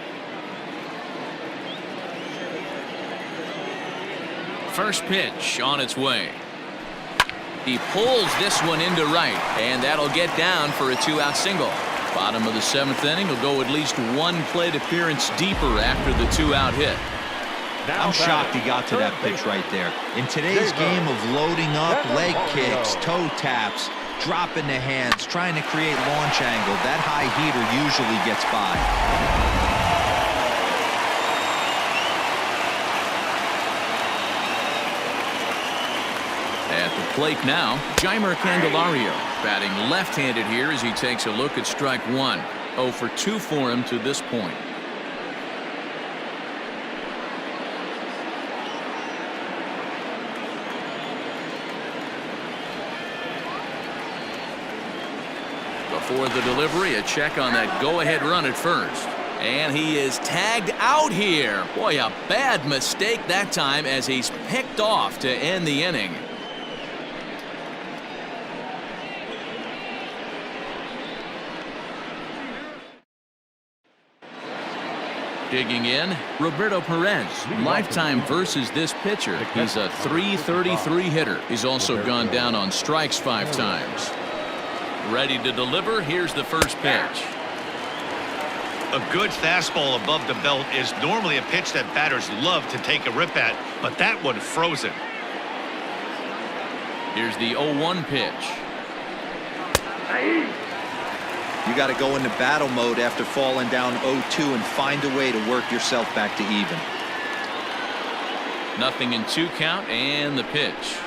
First pitch on its way. He pulls this one into right, and that'll get down for a 2-out single. Bottom of the 7th inning will go at least 1 plate appearance deeper after the 2-out hit. I'm shocked he got to that pitch right there. In today's game of loading up, leg kicks, toe taps, dropping the hands, trying to create launch angle, that high heater usually gets by. At the plate now, Jeimer Candelario batting left-handed here as he takes a look at strike 1. 0 for 2 for him to this point. Before the delivery, a check on that go-ahead run at first. And he is tagged out here. Boy, a bad mistake that time as he's picked off to end the inning. Digging in, Roberto Perez. Lifetime versus this pitcher. He's a .333 hitter. He's also gone down on strikes 5 times. Ready to deliver. Here's the first pitch. A good fastball above the belt is normally a pitch that batters love to take a rip at, but that one frozen. Here's the 0-1 pitch. You got to go into battle mode after falling down 0-2 and find a way to work yourself back to even. 0-2 count and the pitch.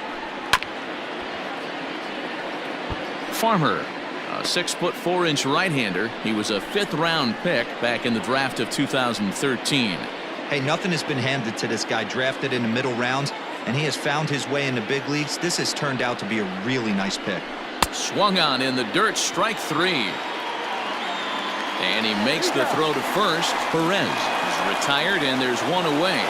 Farmer, a 6'4" right-hander. He was a 5th-round pick back in the draft of 2013. Hey, nothing has been handed to this guy. Drafted in the middle rounds, and he has found his way in the big leagues. This has turned out to be a really nice pick. Swung on in the dirt, strike 3. And he makes the throw to first. Perez is retired, and there's one away.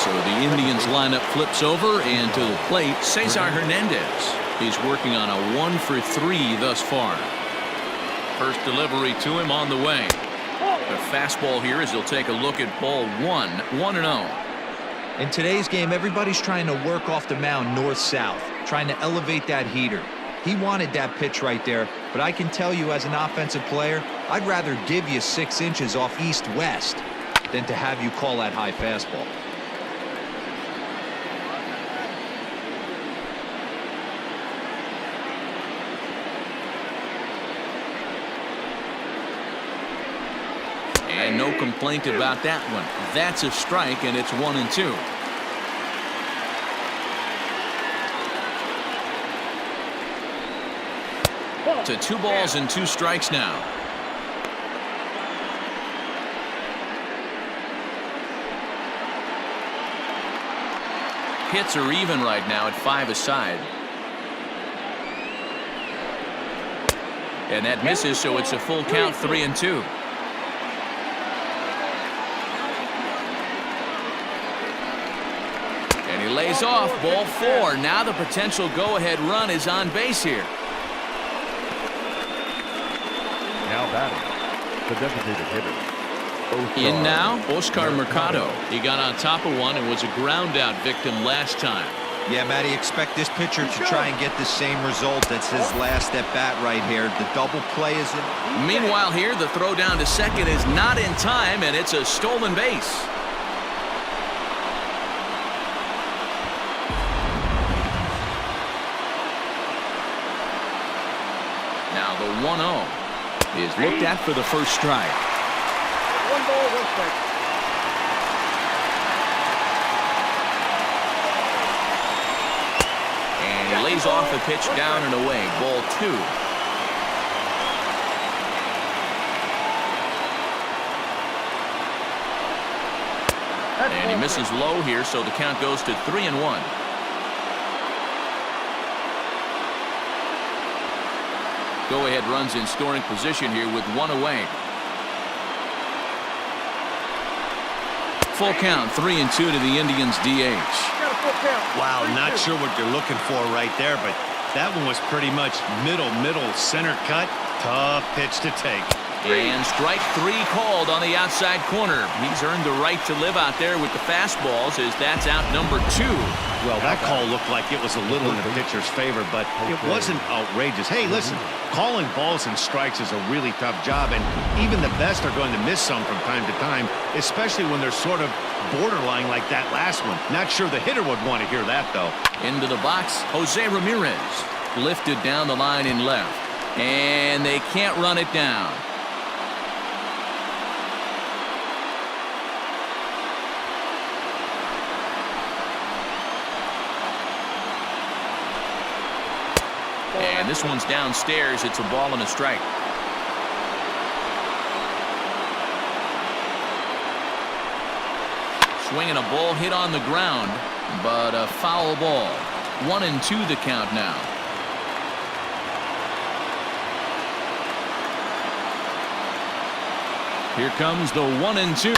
So the Indians lineup flips over, and to the plate, Cesar Hernandez. He's working on a 1 for 3 thus far. First delivery to him on the way. The fastball here as he'll take a look at ball 1, 1-0. In today's game, everybody's trying to work off the mound north-south, trying to elevate that heater. He wanted that pitch right there, but I can tell you as an offensive player, I'd rather give you 6 inches off east-west than to have you call that high fastball. And no complaint about that one. That's a strike, and it's 1-2. To 2 balls and 2 strikes now. Hits are even right now at 5 aside. And that misses, so it's a full count, 3-2. And he lays off, ball 4. Now the potential go-ahead run is on base here. Now batting, the designated hitter. In now, Oscar Mercado. He got on top of one and was a ground out victim last time. Yeah, Matty, expect this pitcher to try and get the same result. That's his last at bat right here. The double play is in. Meanwhile here, the throw down to second is not in time, and it's a stolen base. Now the 1-0 is looked at for the first strike. 1 ball, 1 strike. And he lays off a pitch down and away. Ball 2. And he misses low here, so the count goes to 3-1. Go-ahead runs in scoring position here with 1 away. Full count, 3-2 to the Indians DH. Wow, not sure what you're looking for right there, but that one was pretty much middle, center cut. Tough pitch to take. And strike 3 called on the outside corner. He's earned the right to live out there with the fastballs as that's out number 2. Well, that call looked like it was a little in the pitcher's favor, but it wasn't outrageous. Hey, listen, calling balls and strikes is a really tough job, and even the best are going to miss some from time to time, especially when they're sort of borderline like that last one. Not sure the hitter would want to hear that, though. Into the box, Jose Ramirez. Lifted down the line in left. And they can't run it down. And this one's downstairs. It's a ball and a strike. Swinging a ball hit on the ground, but a foul ball. 1-2 the count now. Here comes the 1-2.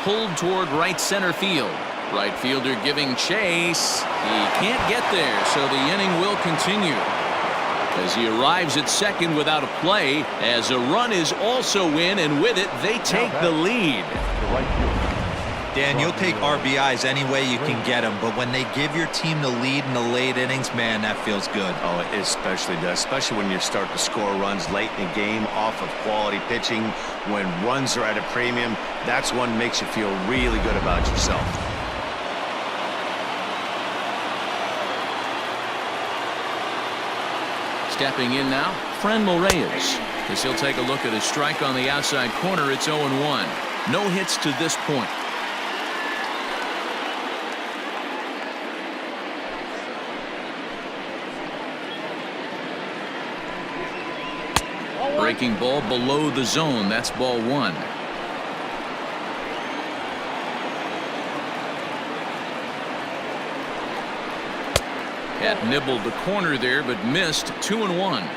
Pulled toward right center field. Right fielder giving chase. He can't get there, so the inning will continue. As he arrives at second without a play, as a run is also in, and with it, they take the lead. Dan, you'll take RBIs any way you can get them, but when they give your team the lead in the late innings, man, that feels good. Oh, it especially does, especially when you start to score runs late in the game off of quality pitching. When runs are at a premium, that's one makes you feel really good about yourself. Stepping in now, Franmil Reyes. As he'll take a look at a strike on the outside corner, it's 0-1. No hits to this point. Breaking ball below the zone. That's ball 1. Had nibbled the corner there, but missed. 2-1.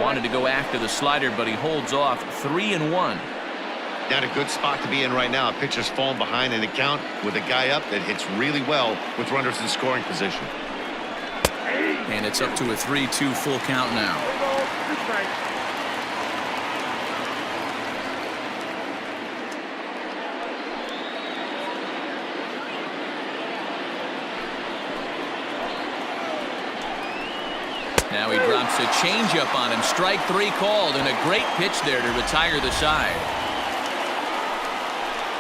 Wanted to go after the slider, but he holds off. 3-1. Not a good spot to be in right now. A pitcher's falling behind in the count with a guy up that hits really well with runners in scoring position. And it's up to a 3-2 full count now. Now he drops a changeup on him. Strike 3 called, and a great pitch there to retire the side.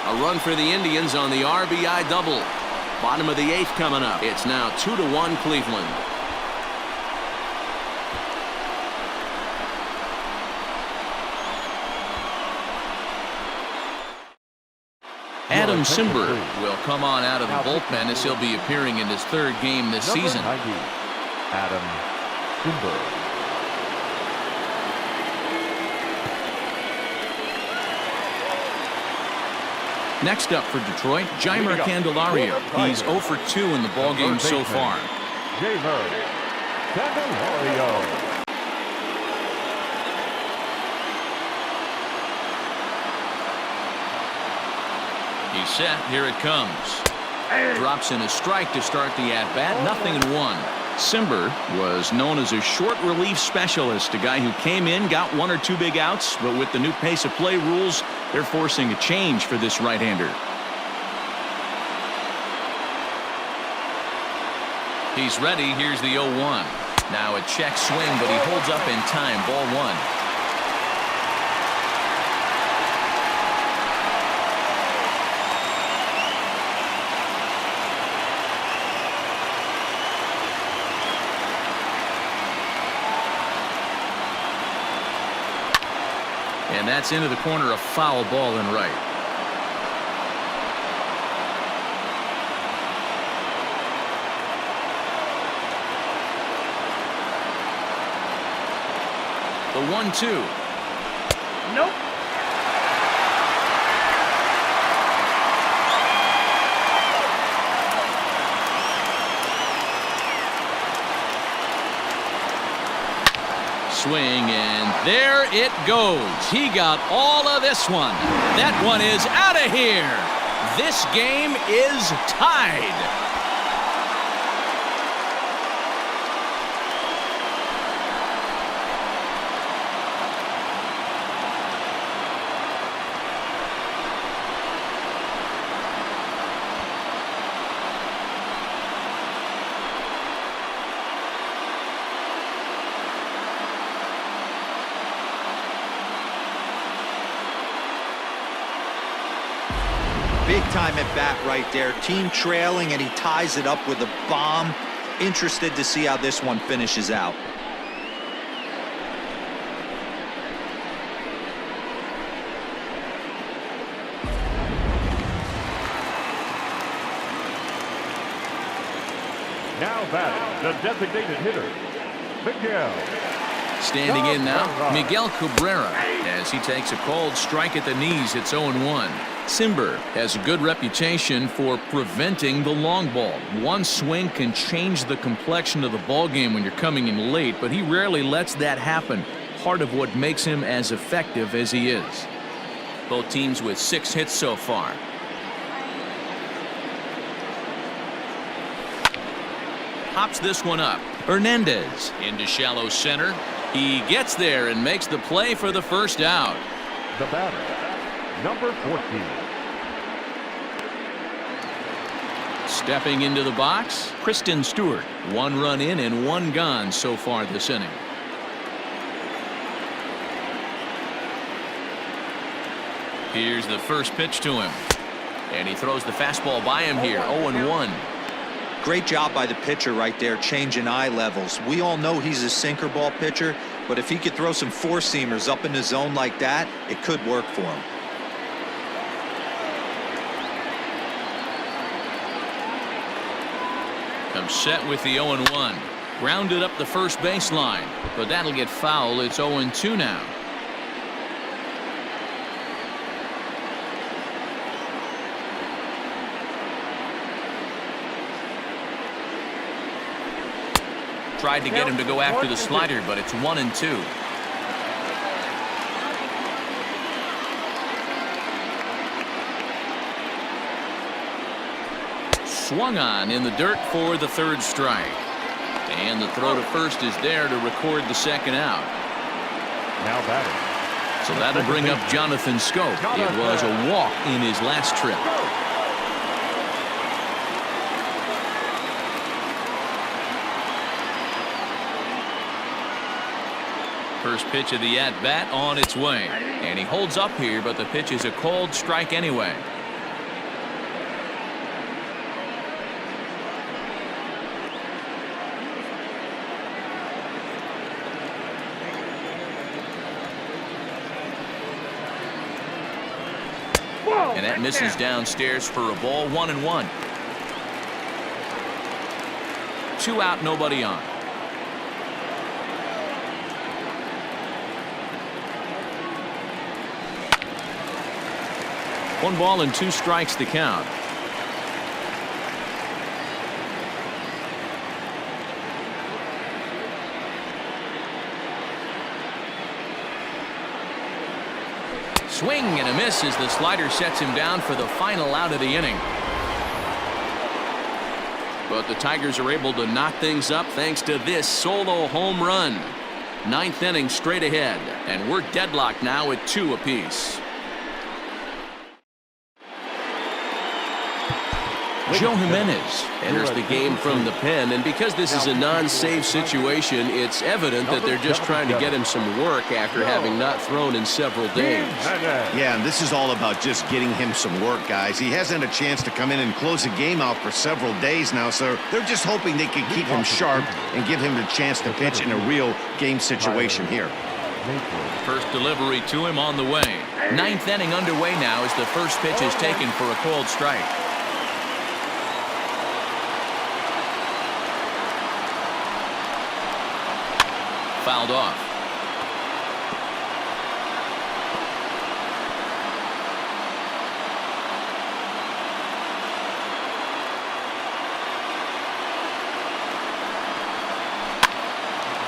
A run for the Indians on the RBI double. Bottom of the 8th coming up. It's now 2-1 Cleveland. Adam Cimber will come on out of the bullpen as he'll be appearing in his 3rd game this season. Adam Cimber. Next up for Detroit, Jeimer Candelario. He's 0 for 2 in the ballgame so far. Jeimer Candelario. He's set. Here it comes. Drops in a strike to start the at-bat. 0-1. Cimber was known as a short relief specialist, a guy who came in, got 1 or 2 big outs, but with the new pace of play rules, they're forcing a change for this right-hander. He's ready. Here's the 0-1. Now a check swing, but he holds up in time. Ball 1. And that's into the corner, a foul ball and right. The 1-2. Nope. Swing, and there it goes. He got all of this one. That one is out of here. This game is tied. Big time at bat right there. Team trailing, and he ties it up with a bomb. Interested to see how this one finishes out. Now batting, the designated hitter, Miguel. Standing in now, Miguel Cabrera, as he takes a called strike at the knees. It's 0-1. Cimber has a good reputation for preventing the long ball. One swing can change the complexion of the ball game when you're coming in late, but he rarely lets that happen. Part of what makes him as effective as he is. Both teams with 6 hits so far. Pops this one up. Hernandez into shallow center. He gets there and makes the play for the first out. The batter, number 14. Stepping into the box, Christin Stewart. 1 run in and 1 gone so far this inning. Here's the first pitch to him. And he throws the fastball by him here, 0-1. Great job by the pitcher right there, changing eye levels. We all know he's a sinker ball pitcher, but if he could throw some four-seamers up in the zone like that, it could work for him. Comes set with the 0-1. Grounded up the first baseline, but that'll get foul. It's 0-2 now. Tried to get him to go after the slider, but it's 1-2. Swung on in the dirt for the third strike. And the throw to first is there to record the second out. Now batting. So that'll bring up Jonathan Schoop. It was a walk in his last trip. First pitch of the at-bat on its way. And he holds up here, but the pitch is a cold strike anyway. And that misses downstairs for a ball, 1-1. 2 out, nobody on. One ball and 2 strikes to count. Swing and a miss as the slider sets him down for the final out of the inning. But the Tigers are able to knock things up thanks to this solo home run. 9th inning straight ahead, and we're deadlocked now at 2 apiece. Joe Jimenez enters the game from the pen, and because this is a non-save situation, it's evident that they're just trying to get him some work after having not thrown in several days. Yeah, and this is all about just getting him some work, guys. He hasn't had a chance to come in and close the game out for several days now, so they're just hoping they can keep him sharp and give him the chance to pitch in a real game situation here. First delivery to him on the way. 9th inning underway now as the first pitch is taken for a cold strike. Fouled off.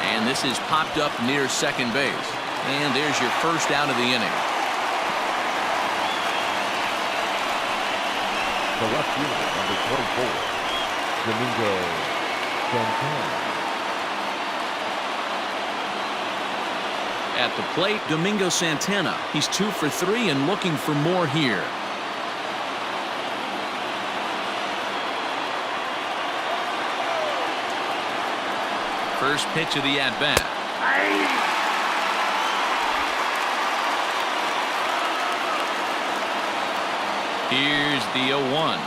And this is popped up near second base. And there's your first out of the inning. The left fielder, number 24, Domingo Santana. At the plate, Domingo Santana. He's 2 for 3 and looking for more here. First pitch of the at-bat. Here's the 0-1.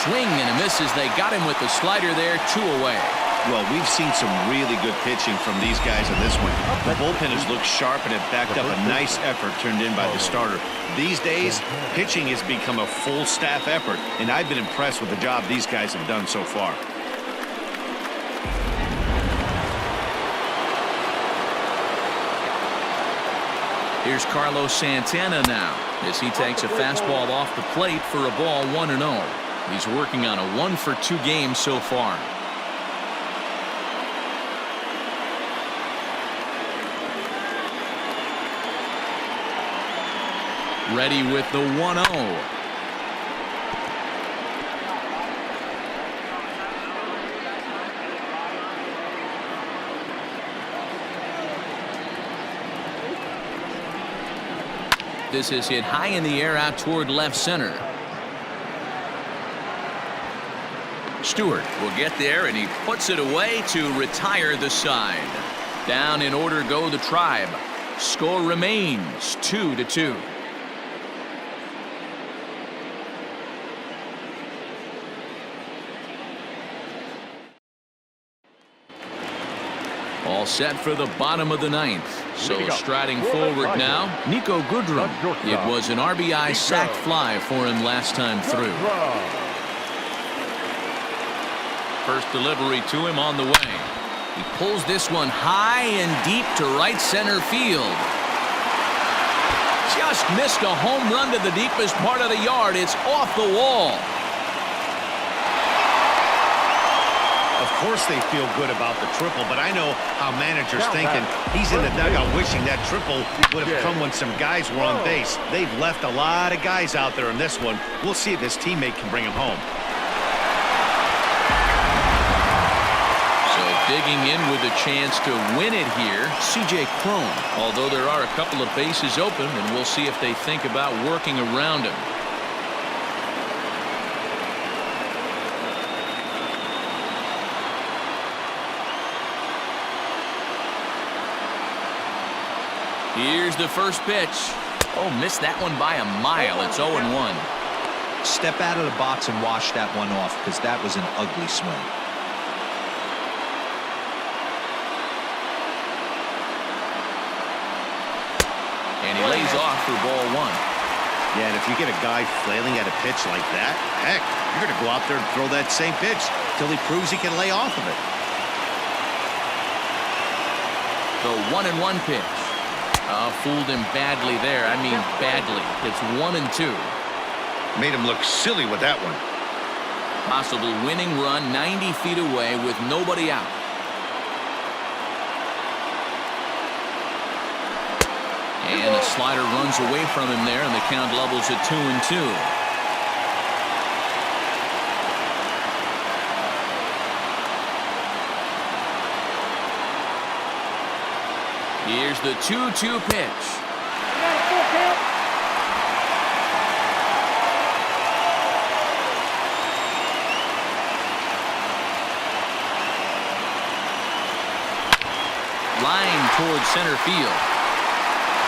Swing and a miss as they got him with the slider there, 2 away. Well, we've seen some really good pitching from these guys in this one. The bullpen has looked sharp and it backed up a nice effort turned in by the starter. These days, pitching has become a full staff effort, and I've been impressed with the job these guys have done so far. Here's Carlos Santana now as he takes a fastball off the plate for a ball, 1-0. He's working on a 1 for 2 game so far. Ready with the 1-0. This is hit high in the air out toward left center. Stewart will get there, and he puts it away to retire the side. Down in order go the Tribe. Score remains 2-2. All set for the bottom of the ninth. So striding forward now, Niko Goodrum. It was an RBI sac fly for him last time through. First delivery to him on the way. He pulls this one high and deep to right center field. Just missed a home run to the deepest part of the yard. It's off the wall. Of course they feel good about the triple, but I know how manager's thinking. He's in the dugout wishing that triple would have come when some guys were on base. They've left a lot of guys out there in this one. We'll see if his teammate can bring him home. So digging in with a chance to win it here, C.J. Cron. Although there are a couple of bases open, and we'll see if they think about working around him. Here's the first pitch. Oh, missed that one by a mile. It's 0-1. Step out of the box and wash that one off, because that was an ugly swing. And he lays off for ball one. Yeah, and if you get a guy flailing at a pitch like that, heck, you're going to go out there and throw that same pitch till he proves he can lay off of it. The 1-1 pitch. Fooled him badly there. I mean badly. It's 1-2. Made him look silly with that one. Possible winning run 90 feet away with nobody out. And a slider runs away from him there, and the count levels at 2-2. Here's the 2-2 pitch. Line towards center field.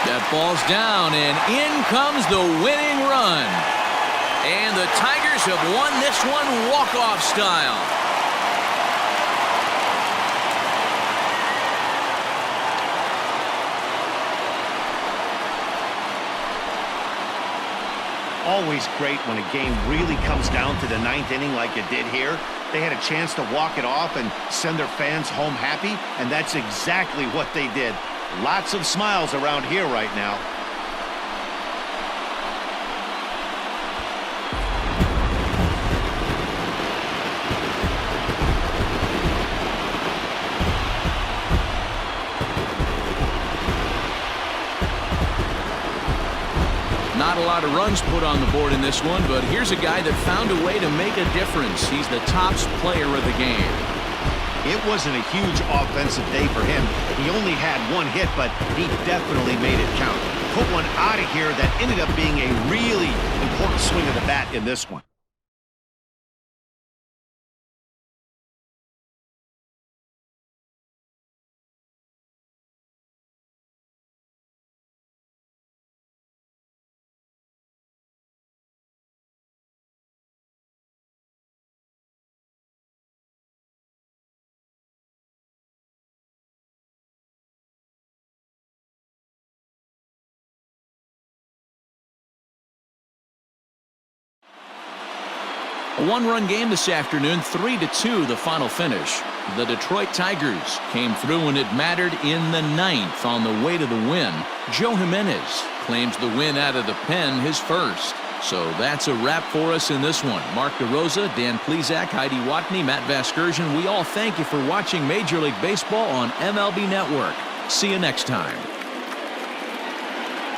That ball's down, and in comes the winning run. And the Tigers have won this one walk-off style. Always great when a game really comes down to the ninth inning like it did here. They had a chance to walk it off and send their fans home happy, and that's exactly what they did. Lots of smiles around here right now. Not a lot of runs put on the board in this one, but here's a guy that found a way to make a difference. He's the top player of the game. It wasn't a huge offensive day for him. He only had one hit, but he definitely made it count. Put one out of here that ended up being a really important swing of the bat in this one. A one-run game this afternoon, 3-2 the final finish. The Detroit Tigers came through when it mattered in the ninth on the way to the win. Joe Jimenez claims the win out of the pen, his first. So that's a wrap for us in this one. Mark DeRosa, Dan Plesac, Heidi Watney, Matt Vasgersian, we all thank you for watching Major League Baseball on MLB Network. See you next time.